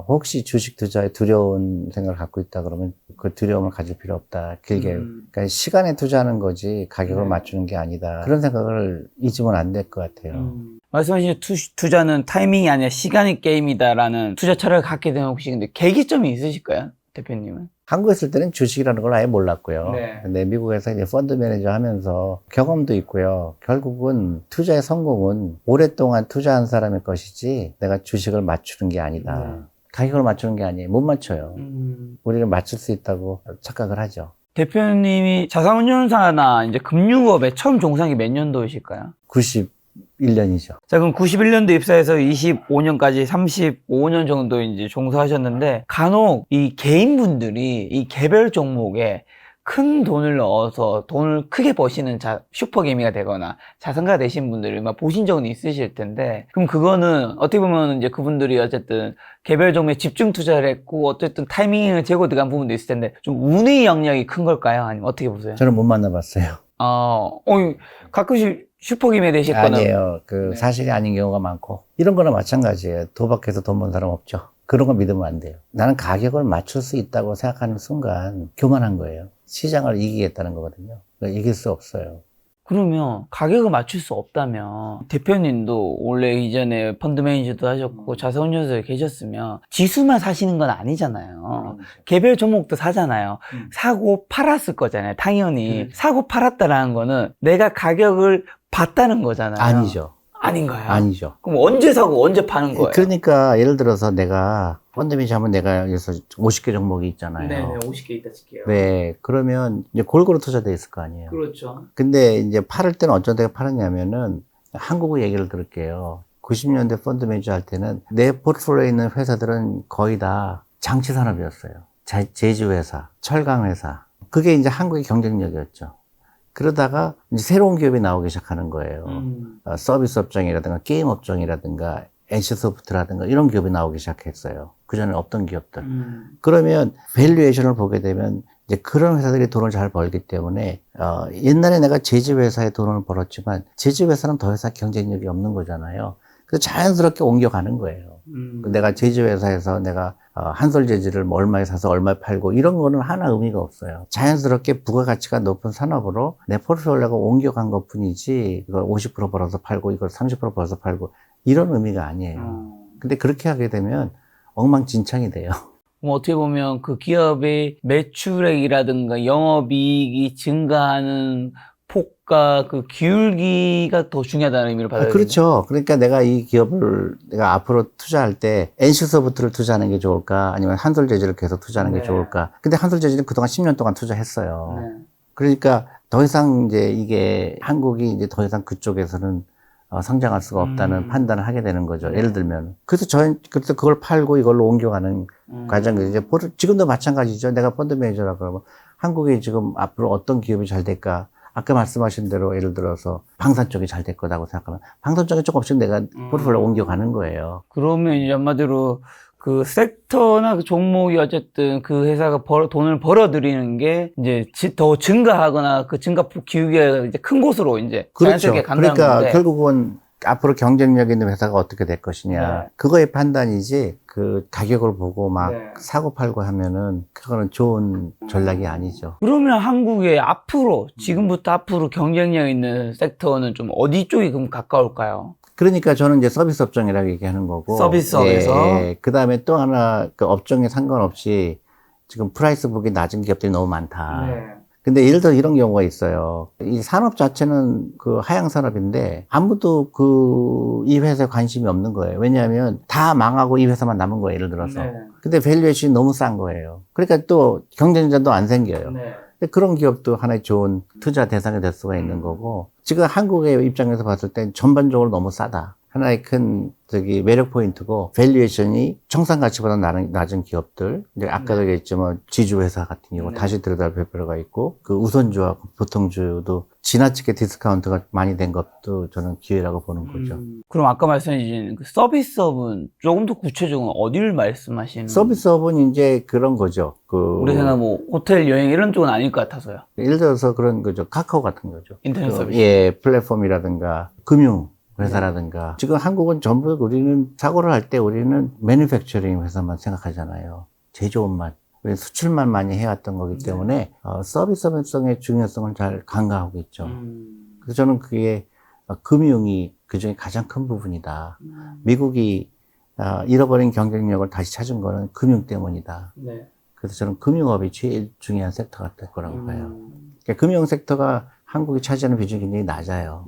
혹시 주식 투자에 두려운 생각을 갖고 있다 그러면 그 두려움을 가질 필요 없다. 길게. 그러니까 시간에 투자하는 거지 가격을 맞추는 게 아니다. 그런 생각을 잊으면 안 될 것 같아요. 말씀하신 투자는 타이밍이 아니라 시간이 게임이다라는 투자 철학을 갖게 되면 혹시 근데 계기점이 있으실까요? 대표님은? 한국에 있을 때는 주식이라는 걸 아예 몰랐고요. 네. 근데 미국에서 이제 펀드 매니저 하면서 경험도 있고요. 결국은 투자의 성공은 오랫동안 투자한 사람의 것이지 내가 주식을 맞추는 게 아니다. 가격을 맞추는 게 아니에요. 못 맞춰요. 우리는 맞출 수 있다고 착각을 하죠. 대표님이 자산운용사나 이제 금융업에 처음 종사한 게 몇 년도이실까요? 91년이죠. 자, 그럼 91년도 입사해서 25년까지 35년 정도 이제 종사하셨는데, 간혹 이 개인분들이 이 개별 종목에 큰 돈을 넣어서 돈을 크게 버시는 슈퍼개미가 되거나 자산가가 되신 분들을 막 보신 적은 있으실 텐데, 그럼 그거는 어떻게 보면 이제 그분들이 어쨌든 개별 종목에 집중 투자를 했고, 어쨌든 타이밍을 재고 들어간 부분도 있을 텐데, 좀 운의 영역이 큰 걸까요? 아니면 어떻게 보세요? 저는 못 만나봤어요. 가끔씩 슈퍼개미 되실 거는. 아니에요. 사실이 아닌 경우가 많고. 이런 거나 마찬가지예요. 도박해서 돈 번 사람 없죠. 그런 거 믿으면 안 돼요. 나는 가격을 맞출 수 있다고 생각하는 순간 교만한 거예요. 시장을 이기겠다는 거거든요. 이길 수 없어요. 그러면 가격을 맞출 수 없다면 대표님도 원래 이전에 펀드 매니저도 하셨고 자산운용사에 계셨으면 지수만 사시는 건 아니잖아요. 개별 종목도 사잖아요. 사고 팔았을 거잖아요. 당연히 사고 팔았다라는 거는 내가 가격을 봤다는 거잖아요. 아니죠. 아닌가요? 아니죠. 그럼 언제 사고 언제 파는 거예요? 그러니까 예를 들어서 내가 펀드 매니저 하면 내가 여기서 50개 종목이 있잖아요. 네, 50개 있다 칠게요. 네, 그러면 이제 골고루 투자돼 있을 거 아니에요. 그렇죠. 근데 이제 팔을 때는 어쩐 데가 팔았냐면은 한국의 얘기를 들을게요. 90년대 펀드 매니저 할 때는 내 포트폴리오에 있는 회사들은 거의 다 장치 산업이었어요. 제조회사, 철강회사. 그게 이제 한국의 경쟁력이었죠. 그러다가 이제 새로운 기업이 나오기 시작하는 거예요. 서비스 업종이라든가 게임 업종이라든가 NC소프트라든가 이런 기업이 나오기 시작했어요. 그전에 없던 기업들. 그러면 밸류에이션을 보게 되면 이제 그런 회사들이 돈을 잘 벌기 때문에 옛날에 내가 제조회사에 돈을 벌었지만 제조회사는 더 이상 경쟁력이 없는 거잖아요. 그래서 자연스럽게 옮겨가는 거예요. 내가 제조회사에서 내가 한솔 재질을 뭐 얼마에 사서 얼마에 팔고 이런 거는 하나 의미가 없어요. 자연스럽게 부가가치가 높은 산업으로 내 포트폴리오가 옮겨간 것 뿐이지 이걸 50% 벌어서 팔고 이걸 30% 벌어서 팔고 이런 의미가 아니에요. 근데 그렇게 하게 되면 엉망진창이 돼요. 어떻게 보면 그 기업의 매출액이라든가 영업이익이 증가하는 폭과 그 기울기가 더 중요하다는 의미로 받아들여요. 그렇죠. 그러니까 내가 이 기업을 내가 앞으로 투자할 때 NC소프트를 투자하는 게 좋을까 아니면 한솔재질을 계속 투자하는 게 좋을까. 근데 한솔재질은 그동안 10년 동안 투자했어요. 그러니까 더 이상 이제 이게 한국이 이제 더 이상 그쪽에서는 성장할 수가 없다는 판단을 하게 되는 거죠. 예를 들면. 그래서 그래서 그걸 팔고 이걸로 옮겨가는 과정이 이제 지금도 마찬가지죠. 내가 펀드 매니저라 그러면 한국이 지금 앞으로 어떤 기업이 잘 될까? 아까 말씀하신 대로 예를 들어서 방산 쪽이 잘 될 거라고 생각하면 방산 쪽에 조금씩 내가 포트폴리오 옮겨가는 거예요. 그러면 이제 한마디로 그 섹터나 그 종목이 어쨌든 그 회사가 돈을 벌어들이는 게 이제 더 증가하거나 그 증가폭 기울기가 이제 큰 곳으로 이제 그렇죠. 자연스럽게 간다는 그러니까 건데. 결국은 앞으로 경쟁력 있는 회사가 어떻게 될 것이냐. 네. 그거의 판단이지, 그 가격을 보고 막 네. 사고 팔고 하면은 그거는 좋은 전략이 아니죠. 그러면 한국의 앞으로, 지금부터 앞으로 경쟁력 있는 섹터는 좀 어디 쪽이 그럼 가까울까요? 그러니까 저는 이제 서비스 업종이라고 얘기하는 거고. 서비스업에서? 그 다음에 또 하나, 그 업종에 상관없이 지금 프라이스북이 낮은 기업들이 너무 많다. 근데 예를 들어 이런 경우가 있어요. 이 산업 자체는 그 하향 산업인데 아무도 이 회사에 관심이 없는 거예요. 왜냐하면 다 망하고 이 회사만 남은 거예요. 예를 들어서. 근데 밸류에이션이 너무 싼 거예요. 그러니까 또 경쟁자도 안 생겨요. 근데 그런 기업도 하나의 좋은 투자 대상이 될 수가 있는 거고, 지금 한국의 입장에서 봤을 땐 전반적으로 너무 싸다. 하나의 큰 매력 포인트고, 밸류에이션이 청산 가치보다 낮은 기업들, 이제 아까도 얘기했지만 지주회사 같은 경우 다시 들여다볼 필요가 있고, 그 우선주와 보통주도 지나치게 디스카운트가 많이 된 것도 저는 기회라고 보는 거죠. 그럼 아까 말씀해 주신 그 서비스업은 조금 더 구체적으로 어디를 말씀하시는? 서비스업은 이제 그런 거죠. 우리 생각 뭐 호텔 여행 이런 쪽은 아닐 것 같아서요. 예를 들어서 그런 거죠. 카카오 같은 거죠. 인터넷 서비스. 예, 플랫폼이라든가 금융 회사라든가. 지금 한국은 전부 우리는 사고를 할 때 우리는 매니팩처링 회사만 생각하잖아요. 제조업만. 수출만 많이 해왔던 거기 때문에 서비스성의 중요성을 잘 간과하고 있죠. 그래서 저는 그게 금융이 그중에 가장 큰 부분이다. 미국이 잃어버린 경쟁력을 다시 찾은 거는 금융 때문이다. 그래서 저는 금융업이 제일 중요한 섹터가 될 거라고 봐요. 그러니까 금융 섹터가 한국이 차지하는 비중이 굉장히 낮아요.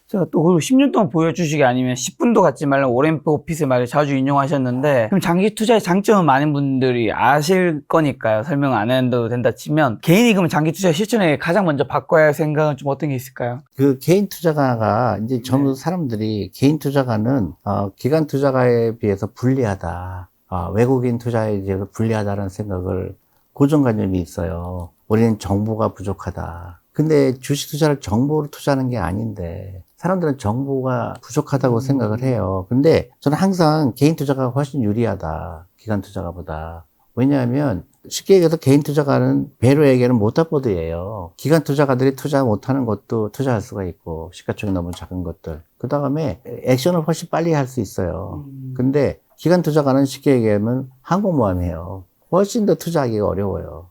제가 또 그리고 10년 동안 보여주시기 아니면 10분도 갖지 말라는 오렌 버핏의 말을 자주 인용하셨는데, 그럼 장기 투자의 장점은 많은 분들이 아실 거니까요. 설명 안 해도 된다 치면, 개인이 그러면 장기 투자 실천에 가장 먼저 바꿔야 할 생각은 좀 어떤 게 있을까요? 그 개인 투자가가 이제 전부 사람들이 개인 투자가는 기관 투자가에 비해서 불리하다. 외국인 투자에 비해서 불리하다는 생각을 고정관념이 있어요. 우리는 정보가 부족하다. 근데 주식 투자를 정보로 투자하는 게 아닌데 사람들은 정보가 부족하다고 생각을 해요. 근데 저는 항상 개인 투자가 훨씬 유리하다. 기관 투자가보다. 왜냐하면 쉽게 얘기해서 개인 투자가는 배로에게는 모터보드예요. 기관 투자가들이 투자 못하는 것도 투자할 수가 있고, 시가총이 너무 작은 것들. 그 다음에 액션을 훨씬 빨리 할 수 있어요. 근데 기관 투자가는 쉽게 얘기하면 항공모함이에요. 훨씬 더 투자하기가 어려워요.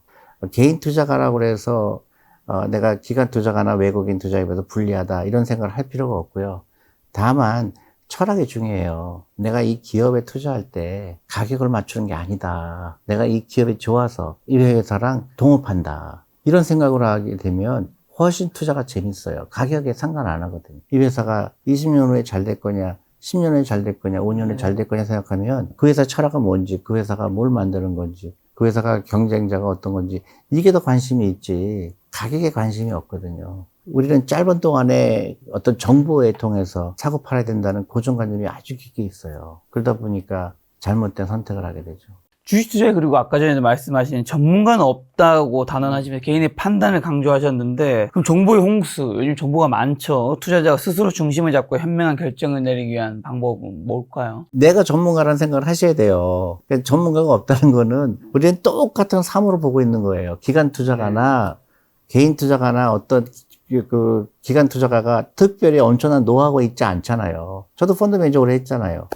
개인 투자가라고 해서 내가 기관 투자가나 외국인 투자에 비해서 불리하다 이런 생각을 할 필요가 없고요. 다만 철학이 중요해요. 내가 이 기업에 투자할 때 가격을 맞추는 게 아니다. 내가 이 기업이 좋아서 이 회사랑 동업한다. 이런 생각을 하게 되면 훨씬 투자가 재밌어요. 가격에 상관 안 하거든요. 이 회사가 20년 후에 잘 될 거냐, 10년 후에 잘 될 거냐, 5년 후에 잘 될 거냐 생각하면 그 회사 철학은 뭔지, 그 회사가 뭘 만드는 건지, 그 회사가 경쟁자가 어떤 건지 이게 더 관심이 있지 가격에 관심이 없거든요. 우리는 짧은 동안에 어떤 정보에 통해서 사고 팔아야 된다는 고정관념이 아주 깊게 있어요. 그러다 보니까 잘못된 선택을 하게 되죠. 주식 투자에 그리고 아까 전에 말씀하신 전문가는 없다고 단언하시면서 개인의 판단을 강조하셨는데, 그럼 정보의 홍수, 요즘 정보가 많죠. 투자자가 스스로 중심을 잡고 현명한 결정을 내리기 위한 방법은 뭘까요? 내가 전문가라는 생각을 하셔야 돼요. 그러니까 전문가가 없다는 거는 우리는 똑같은 사물을 보고 있는 거예요. 기관 투자가나 개인 투자가나 어떤 그 기관 투자가가 특별히 엄청난 노하우가 있지 않잖아요. 저도 펀드 매니저 오래 했잖아요.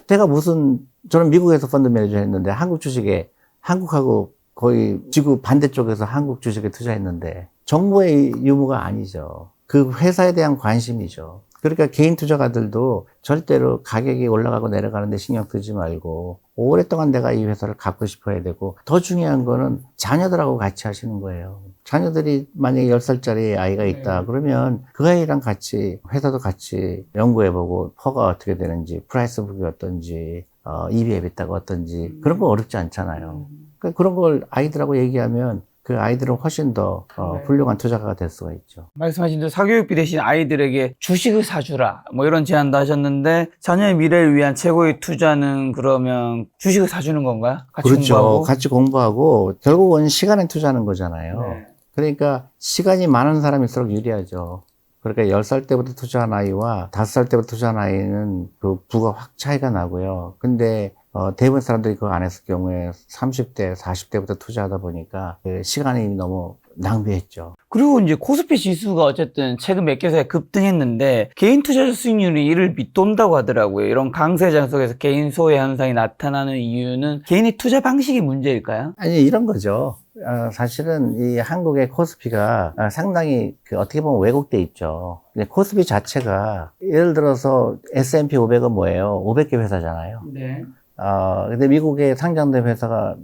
저는 미국에서 펀드 매니저 했는데 한국 주식에, 한국하고 거의 지구 반대쪽에서 한국 주식에 투자했는데 정보의 유무가 아니죠. 그 회사에 대한 관심이죠. 그러니까 개인 투자가들도 절대로 가격이 올라가고 내려가는데 신경 쓰지 말고 오랫동안 내가 이 회사를 갖고 싶어야 되고, 더 중요한 거는 자녀들하고 같이 하시는 거예요. 자녀들이 만약에 10살짜리 아이가 있다 그러면 그 아이랑 같이 회사도 같이 연구해보고 퍼가 어떻게 되는지, 프라이스북이 어떤지, EBITDA가 어떤지 그런 거 어렵지 않잖아요. 그러니까 그런 걸 아이들하고 얘기하면 그 아이들은 훨씬 더 훌륭한 투자가가 될 수가 있죠. 말씀하신 대로 사교육비 대신 아이들에게 주식을 사주라 뭐 이런 제안도 하셨는데, 자녀의 미래를 위한 최고의 투자는 그러면 주식을 사주는 건가요? 같이 그렇죠. 공부하고? 같이 공부하고 결국은 시간에 투자하는 거잖아요. 그러니까 시간이 많은 사람일수록 유리하죠. 그러니까 10살 때부터 투자한 아이와 5살 때부터 투자한 아이는 그 부가 확 차이가 나고요. 근데 대부분 사람들이 그거 안 했을 경우에 30대, 40대부터 투자하다 보니까 시간이 너무 낭비했죠. 그리고 이제 코스피 지수가 어쨌든 최근 몇 개사에 급등했는데 개인 투자 수익률이 이를 밑돈다고 하더라고요. 이런 강세장 속에서 개인 소외 현상이 나타나는 이유는 개인의 투자 방식이 문제일까요? 아니, 이런 거죠. 사실은 이 한국의 코스피가 상당히 어떻게 보면 왜곡돼 있죠. 근데 코스피 자체가 예를 들어서 S&P 500은 뭐예요? 500개 회사잖아요. 네. 근데 미국에 상장된 회사가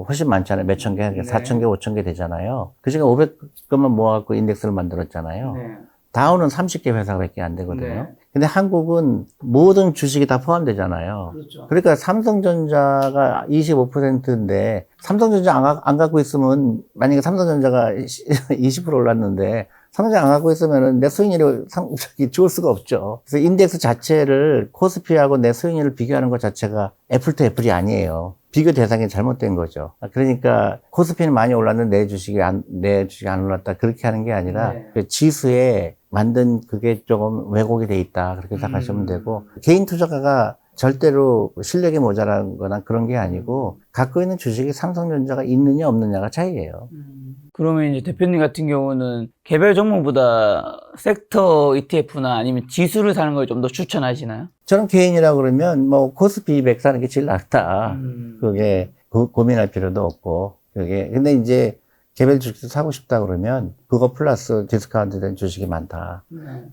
훨씬 많잖아요. 몇천 개, 네. 4천 개, 5천 개 되잖아요. 그 중에 500개만 모아갖고 인덱스를 만들었잖아요. 네. 다우는 30개 회사밖에 안 되거든요. 네. 근데 한국은 모든 주식이 다 포함되잖아요. 그렇죠. 그러니까 삼성전자가 25%인데 삼성전자 안 갖고 있으면 만약에 삼성전자가 20% 올랐는데 삼성전자 안 갖고 있으면 내 수익률이 좋을 수가 없죠. 그래서 인덱스 자체를 코스피하고 내 수익률을 비교하는 것 자체가 애플 또 애플이 아니에요. 비교 대상이 잘못된 거죠. 그러니까 코스피는 많이 올랐는데 내 주식이 안 올랐다. 그렇게 하는 게 아니라 네. 그 지수에 만든 그게 조금 왜곡이 돼 있다. 그렇게 생각하시면 되고 개인 투자가가 절대로 실력이 모자란 거나 그런 게 아니고 갖고 있는 주식이 삼성전자가 있느냐 없느냐가 차이예요. 그러면 이제 대표님 같은 경우는 개별 종목보다 섹터 ETF나 아니면 지수를 사는 걸 좀 더 추천하시나요? 저는 개인이라고 그러면 뭐 코스피 200 사는 게 제일 낫다. 그게 고민할 필요도 없고 근데 이제 개별 주식도 사고 싶다 그러면 그거 플러스 디스카운트 된 주식이 많다.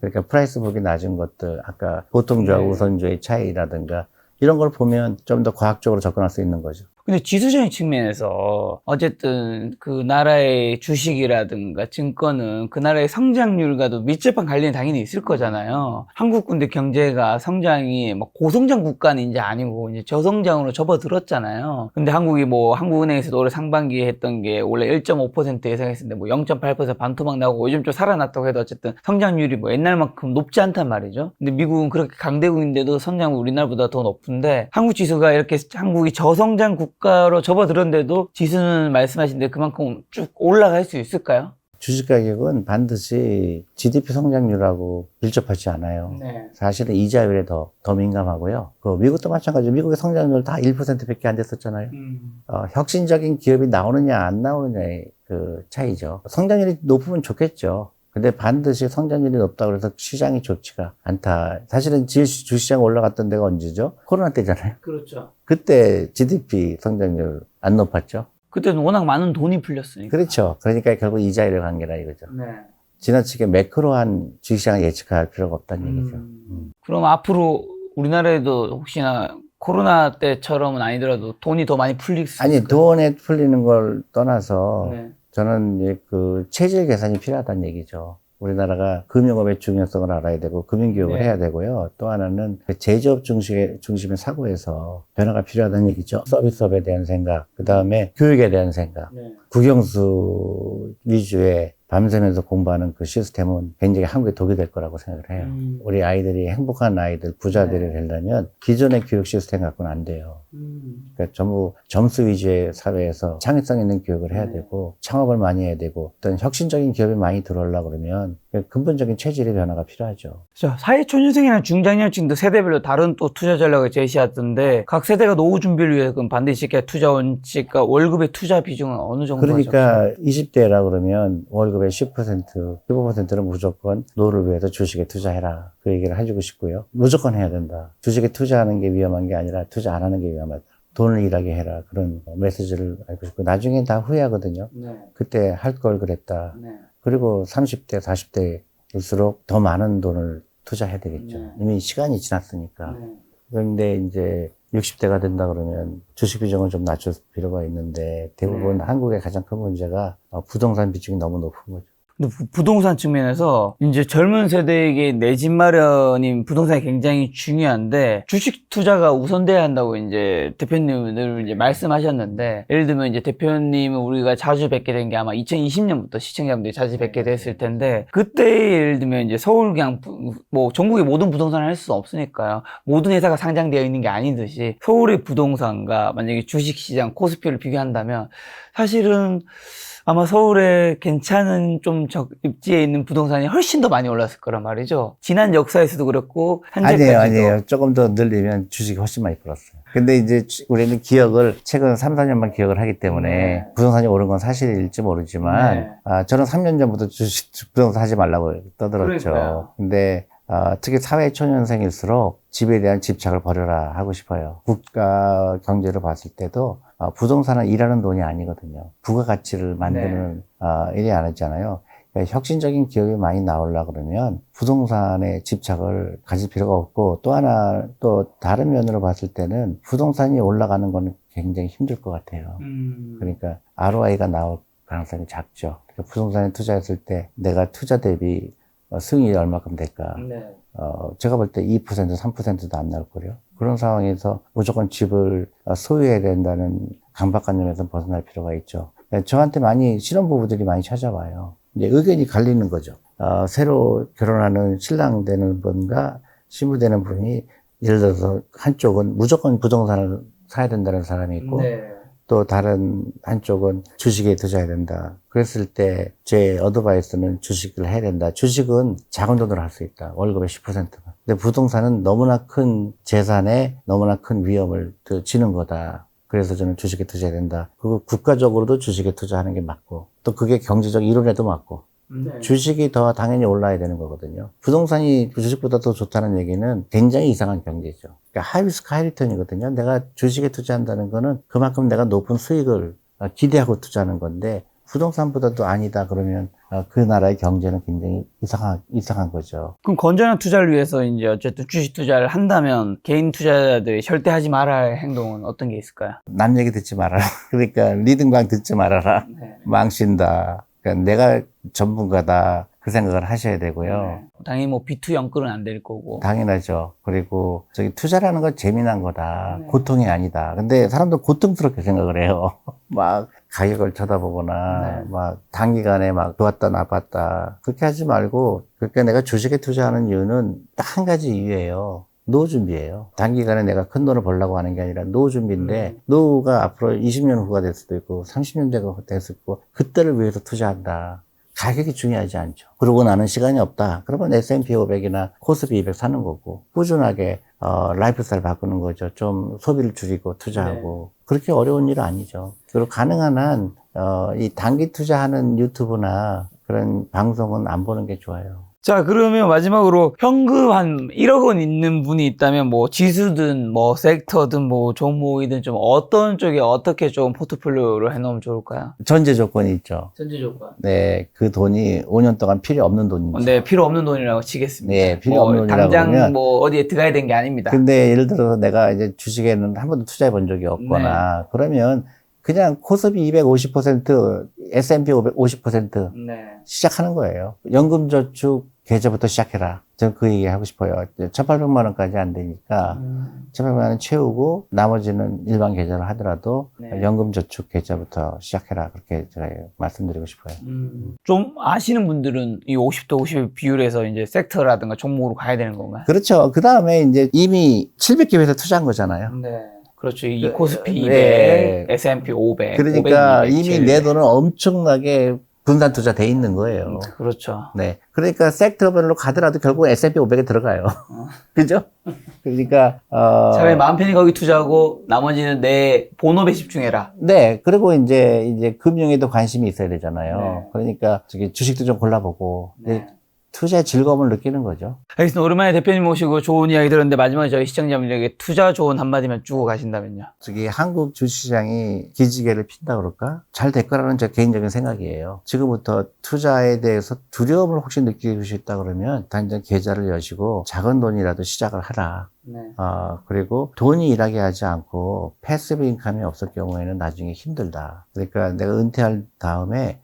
그러니까 프라이스 북이 낮은 것들, 아까 보통주와 우선주의 차이라든가 이런 걸 보면 좀 더 과학적으로 접근할 수 있는 거죠. 근데 지수적인 측면에서 어쨌든 그 나라의 주식이라든가 증권은 그 나라의 성장률과도 밀접한 관련이 당연히 있을 거잖아요. 한국 근데 경제가 성장이 막 고성장 국가는 이제 아니고 이제 저성장으로 접어들었잖아요. 근데 한국이 뭐 한국은행에서도 올해 상반기에 했던 게 원래 1.5% 예상했었는데 뭐 0.8% 반토막 나오고 요즘 좀 살아났다고 해도 어쨌든 성장률이 뭐 옛날만큼 높지 않단 말이죠. 근데 미국은 그렇게 강대국인데도 성장은 우리나라보다 더 높은데 한국 지수가 이렇게 한국이 저성장 국가로 접어들었는데도 지수는 말씀하신 데 그만큼 쭉 올라갈 수 있을까요? 주식 가격은 반드시 GDP 성장률하고 밀접하지 않아요. 네. 사실은 이자율에 더 민감하고요. 미국도 마찬가지로 미국의 성장률 다 1%밖에 안 됐었잖아요. 혁신적인 기업이 나오느냐 안 나오느냐의 그 차이죠. 성장률이 높으면 좋겠죠. 근데 반드시 성장률이 높다고 해서 시장이 좋지가 않다. 사실은 주시장 올라갔던 데가 언제죠? 코로나 때잖아요. 그렇죠. 그때 GDP 성장률 안 높았죠. 그때는 워낙 많은 돈이 풀렸으니까. 그렇죠. 그러니까 결국 이자율의 관계라 이거죠. 네. 지나치게 매크로한 주식시장을 예측할 필요가 없다는 얘기죠. 그럼 앞으로 우리나라에도 혹시나 코로나 때처럼은 아니더라도 돈이 더 많이 풀릴 수 아니, 있을까요? 돈에 풀리는 걸 떠나서 네. 저는 이제 체질 개선이 필요하다는 얘기죠. 우리나라가 금융업의 중요성을 알아야 되고 금융교육을 네. 해야 되고요. 또 하나는 제조업 중심의 사고에서 변화가 필요하다는 얘기죠. 서비스업에 대한 생각, 그 다음에 교육에 대한 생각, 네. 국영수 위주의 밤새면서 공부하는 그 시스템은 굉장히 한국에 독이 될 거라고 생각을 해요. 우리 아이들이 행복한 아이들, 부자들이 네. 되려면 기존의 교육 시스템 갖고는 안 돼요. 그러니까 전부 점수 위주의 사회에서 창의성 있는 교육을 해야 네. 되고 창업을 많이 해야 되고 어떤 혁신적인 기업이 많이 들어오려고 그러면 근본적인 체질의 변화가 필요하죠. 자, 사회초년생이나 중장년층도 세대별로 다른 또 투자 전략을 제시하던데 각 세대가 노후 준비를 위해서 그럼 반드시 이렇게 투자 원칙과 월급의 투자 비중은 어느 정도 그러니까 20대라 그러면 월급의 10%, 15%는 무조건 노후를 위해서 주식에 투자해라. 그 얘기를 해주고 싶고요. 무조건 해야 된다. 주식에 투자하는 게 위험한 게 아니라 투자 안 하는 게 위험하다. 돈을 일하게 해라. 그런 메시지를 알고 싶고 나중엔 다 후회하거든요. 네. 그때 할 걸 그랬다. 네. 그리고 30대, 40대일수록 더 많은 돈을 투자해야 되겠죠. 네. 이미 시간이 지났으니까. 네. 그런데 이제 60대가 된다 그러면 주식 비중을 좀 낮출 필요가 있는데 대부분 한국의 가장 큰 문제가 부동산 비중이 너무 높은 거죠. 근데 부동산 측면에서 이제 젊은 세대에게 내 집 마련인 부동산이 굉장히 중요한데 주식 투자가 우선돼야 한다고 이제 대표님은 늘 이제 말씀하셨는데 예를 들면 이제 대표님은 우리가 자주 뵙게 된 게 아마 2020년부터 시청자분들이 자주 뵙게 됐을 텐데 그때 예를 들면 이제 서울 그냥 뭐 전국의 모든 부동산을 할 수 없으니까요. 모든 회사가 상장되어 있는 게 아니듯이 서울의 부동산과 만약에 주식시장 코스피를 비교한다면 사실은 아마 서울에 괜찮은 좀 입지에 있는 부동산이 훨씬 더 많이 올랐을 거란 말이죠. 지난 역사에서도 그렇고 현재까지도. 아니에요. 조금 더 늘리면 주식이 훨씬 많이 불었어요. 근데 이제 우리는 기억을 최근 3, 4년만 기억을 하기 때문에 네. 부동산이 오른 건 사실일지 모르지만 네. 저는 3년 전부터 부동산 하지 말라고 떠들었죠. 그러니까요. 근데 특히 사회 초년생일수록 집에 대한 집착을 버려라 하고 싶어요. 국가 경제를 봤을 때도 부동산은 일하는 돈이 아니거든요. 부가가치를 만드는 일이 아니잖아요. 그러니까 혁신적인 기업이 많이 나오려고 그러면 부동산에 집착을 가질 필요가 없고, 또 하나 또 다른 면으로 봤을 때는 부동산이 올라가는 건 굉장히 힘들 것 같아요. 그러니까 ROI가 나올 가능성이 작죠. 그러니까 부동산에 투자했을 때 내가 투자 대비 수익이 얼마큼 될까? 네. 제가 볼 때 2%, 3%도 안 나올 거예요. 그런 상황에서 무조건 집을 소유해야 된다는 강박관념에서 벗어날 필요가 있죠. 저한테 신혼부부들이 많이 찾아와요. 이제 의견이 갈리는 거죠. 새로 결혼하는 신랑 되는 분과 신부 되는 분이 예를 들어서 한쪽은 무조건 부동산을 사야 된다는 사람이 있고, 네. 또 다른 한쪽은 주식에 투자해야 된다. 그랬을 때 제 어드바이스는 주식을 해야 된다. 주식은 작은 돈으로 할 수 있다. 월급의 10%만. 근데 부동산은 너무나 큰 재산에 너무나 큰 위험을 지는 거다. 그래서 저는 주식에 투자해야 된다. 그리고 국가적으로도 주식에 투자하는 게 맞고, 또 그게 경제적 이론에도 맞고, 네. 주식이 더 당연히 올라야 되는 거거든요. 부동산이 주식보다 더 좋다는 얘기는 굉장히 이상한 경제죠. 그러니까 하이리스크 하이리턴이거든요. 내가 주식에 투자한다는 거는 그만큼 내가 높은 수익을 기대하고 투자하는 건데, 부동산보다도 아니다 그러면 그 나라의 경제는 굉장히 이상한 거죠. 그럼 건전한 투자를 위해서 이제 어쨌든 주식 투자를 한다면 개인 투자자들이 절대 하지 말아야 할 행동은 어떤 게 있을까요? 남 얘기 듣지 말아라. 그러니까 리듬강 듣지 말아라. 네. 망신다. 그러니까 내가 전문가다. 그 생각을 하셔야 되고요. 네. 당연히 뭐 B2 연끌은 안 될 거고. 당연하죠. 그리고 투자라는 건 재미난 거다. 네. 고통이 아니다. 근데 사람들 고통스럽게 생각을 해요. 막 가격을 쳐다보거나 네. 막 단기간에 막 좋았다 나빴다 그렇게 하지 말고, 그러니까 내가 주식에 투자하는 이유는 딱 한 가지 이유예요. 노후 준비예요. 단기간에 내가 큰 돈을 벌려고 하는 게 아니라 노후 준비인데, 노후가 앞으로 20년 후가 될 수도 있고 30년 대가 될 수도 있고, 그때를 위해서 투자한다. 가격이 중요하지 않죠. 그러고 나는 시간이 없다. 그러면 S&P 500이나 코스피 200 사는 거고, 꾸준하게 라이프 스타일 바꾸는 거죠. 좀 소비를 줄이고 투자하고. 그렇게 어려운 일은 아니죠. 그리고 가능한 한 이 단기 투자하는 유튜브나 그런 방송은 안 보는 게 좋아요. 자, 그러면 마지막으로 현금 한 1억 원 있는 분이 있다면 뭐 지수든 뭐 섹터든 뭐 종목이든 좀 어떤 쪽에 어떻게 좀 포트폴리오를 해놓으면 좋을까요? 전제 조건이 있죠. 전제 조건. 네, 그 돈이 5년 동안 필요 없는 돈이죠. 네, 필요 없는 돈이라고 치겠습니다. 네, 필요 뭐 없는 돈이라고 당장 그러면, 뭐 어디에 들어가야 되는 게 아닙니다. 근데 예를 들어서 내가 이제 주식에는 한 번도 투자해 본 적이 없거나 그러면 그냥 코스피 250%, S&P 500 50% 네. 시작하는 거예요. 연금저축 계좌부터 시작해라. 저는 그 얘기 하고 싶어요. 1,800만 원까지 안 되니까 1,800만 원 채우고 나머지는 일반 계좌를 하더라도 네. 연금저축 계좌부터 시작해라. 그렇게 제가 말씀드리고 싶어요. 좀 아시는 분들은 이 50대 50 비율에서 이제 섹터라든가 종목으로 가야 되는 건가요? 그렇죠. 그 다음에 이제 이미 700개 회사 투자한 거잖아요. 네. 그렇죠. 이 코스피 200, 네. S&P 500. 그러니까 500, 200, 이미 내 돈은 엄청나게 분산 투자 돼 있는 거예요. 그렇죠. 네. 그러니까 섹터별로 가더라도 결국 S&P 500에 들어가요. 그죠? 그러니까, 차라리 마음 편히 거기 투자하고 나머지는 내 본업에 집중해라. 네. 그리고 이제 금융에도 관심이 있어야 되잖아요. 네. 그러니까 주식도 좀 골라보고. 투자의 즐거움을 느끼는 거죠. 알겠습니다. 오랜만에 대표님 모시고 좋은 이야기 들었는데 마지막에 저희 시청자분들에게 투자 조언 한마디만 주고 가신다면요. 한국 주식시장이 기지개를 핀다 그럴까? 잘 될 거라는 제 개인적인 생각이에요. 지금부터 투자에 대해서 두려움을 혹시 느끼고 싶다 그러면 당장 계좌를 여시고 작은 돈이라도 시작을 하라. 네. 그리고 돈이 일하게 하지 않고 패시브 인컴이 없을 경우에는 나중에 힘들다. 그러니까 내가 은퇴할 다음에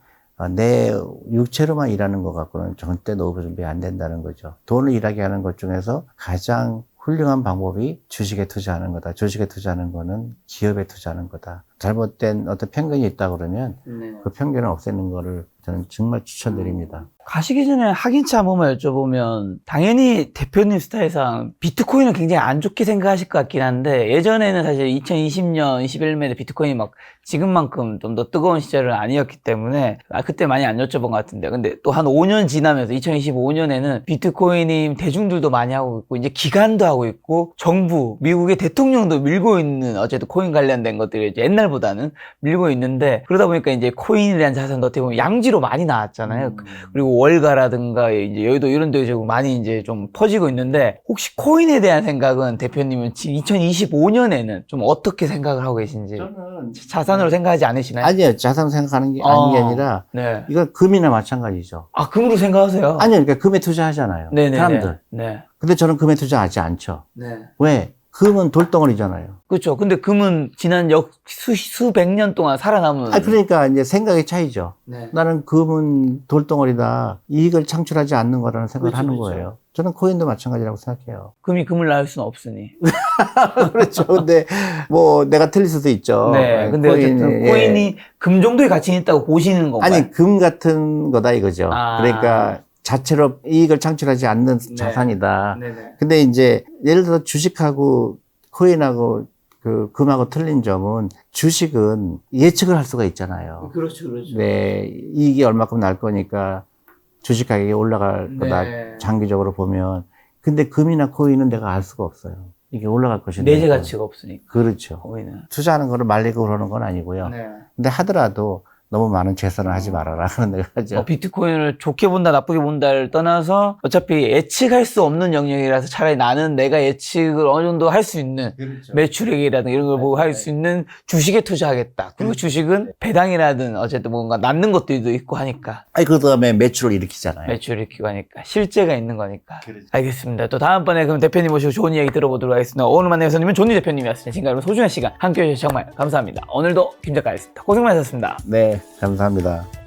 내 육체로만 일하는 것 갖고는 절대 노후 준비 안 된다는 거죠. 돈을 일하게 하는 것 중에서 가장 훌륭한 방법이 주식에 투자하는 거다. 주식에 투자하는 거는 기업에 투자하는 거다. 잘못된 어떤 편견이 있다 그러면 그 편견을 없애는 거를 저는 정말 추천드립니다. 가시기 전에 확인차 한 번만 여쭤보면 당연히 대표님 스타일상 비트코인은 굉장히 안 좋게 생각하실 것 같긴 한데 예전에는 사실 2020년, 21년에 비트코인이 막 지금만큼 좀 더 뜨거운 시절은 아니었기 때문에 그때 많이 안 여쭤본 것 같은데 근데 또 한 5년 지나면서 2025년에는 비트코인이 대중들도 많이 하고 있고 이제 기관도 하고 있고 정부, 미국의 대통령도 밀고 있는 어쨌든 코인 관련된 것들이 이제 옛날보다는 밀고 있는데 그러다 보니까 이제 코인에 대한 자산도 어떻게 보면 양지로 많이 나왔잖아요. 그리고 월가라든가 이제 여의도 이런 데에 좀 많이 이제 좀 퍼지고 있는데 혹시 코인에 대한 생각은 대표님은 지금 2025년에는 좀 어떻게 생각을 하고 계신지 저는 자산으로 생각하지 않으시나요? 아니요, 자산 생각하는 게 아닌 게 아니라 네. 이건 금이나 마찬가지죠. 아, 금으로 생각하세요? 아니요, 그러니까 금에 투자하잖아요. 네네. 사람들. 네. 근데 저는 금에 투자하지 않죠. 네. 왜? 금은 돌덩어리잖아요. 그렇죠. 근데 금은 지난 수백 년 동안 살아남은. 그러니까 이제 생각의 차이죠. 네. 나는 금은 돌덩어리다. 이익을 창출하지 않는 거라는 생각을 그렇죠, 하는 그렇죠. 거예요. 저는 코인도 마찬가지라고 생각해요. 금이 금을 낳을 수는 없으니. 그렇죠. 근데 뭐 내가 틀릴 수도 있죠. 네. 근데 어쨌든 코인이 금 정도의 가치는 있다고 보시는 건가요? 아니, 금 같은 거다 이거죠. 아. 그러니까 자체로 이익을 창출하지 않는 자산이다. 네네. 근데 이제 예를 들어 주식하고 코인하고 그 금하고 틀린 점은 주식은 예측을 할 수가 있잖아요. 그렇죠, 그렇죠. 네, 이익이 얼마큼 날 거니까 주식 가격이 올라갈 거다. 네. 장기적으로 보면. 근데 금이나 코인은 내가 알 수가 없어요. 이게 올라갈 것인가. 내재 가치가 없으니까. 그렇죠. 코인은. 투자하는 거를 말리고 그러는 건 아니고요. 네. 근데 하더라도 너무 많은 재산을 하지 말아라. 그런 내가 하죠. 비트코인을 좋게 본다, 나쁘게 본다를 떠나서 어차피 예측할 수 없는 영역이라서 차라리 나는 내가 예측을 어느 정도 할 수 있는 그렇죠. 매출액이라든가 이런 걸 보고 할 수 있는 주식에 투자하겠다. 그리고 주식은 배당이라든 어쨌든 뭔가 낳는 것들도 있고 하니까. 아니, 그 다음에 매출을 일으키잖아요. 매출을 일으키고 하니까. 실제가 있는 거니까. 그렇죠. 알겠습니다. 또 다음번에 그럼 대표님 모시고 좋은 이야기 들어보도록 하겠습니다. 오늘 만난 교수님은 존니 대표님이었습니다. 지금까지 여러분 소중한 시간 함께 해주셔서 정말 감사합니다. 오늘도 김 작가였습니다. 고생 많으셨습니다. 네, 감사합니다.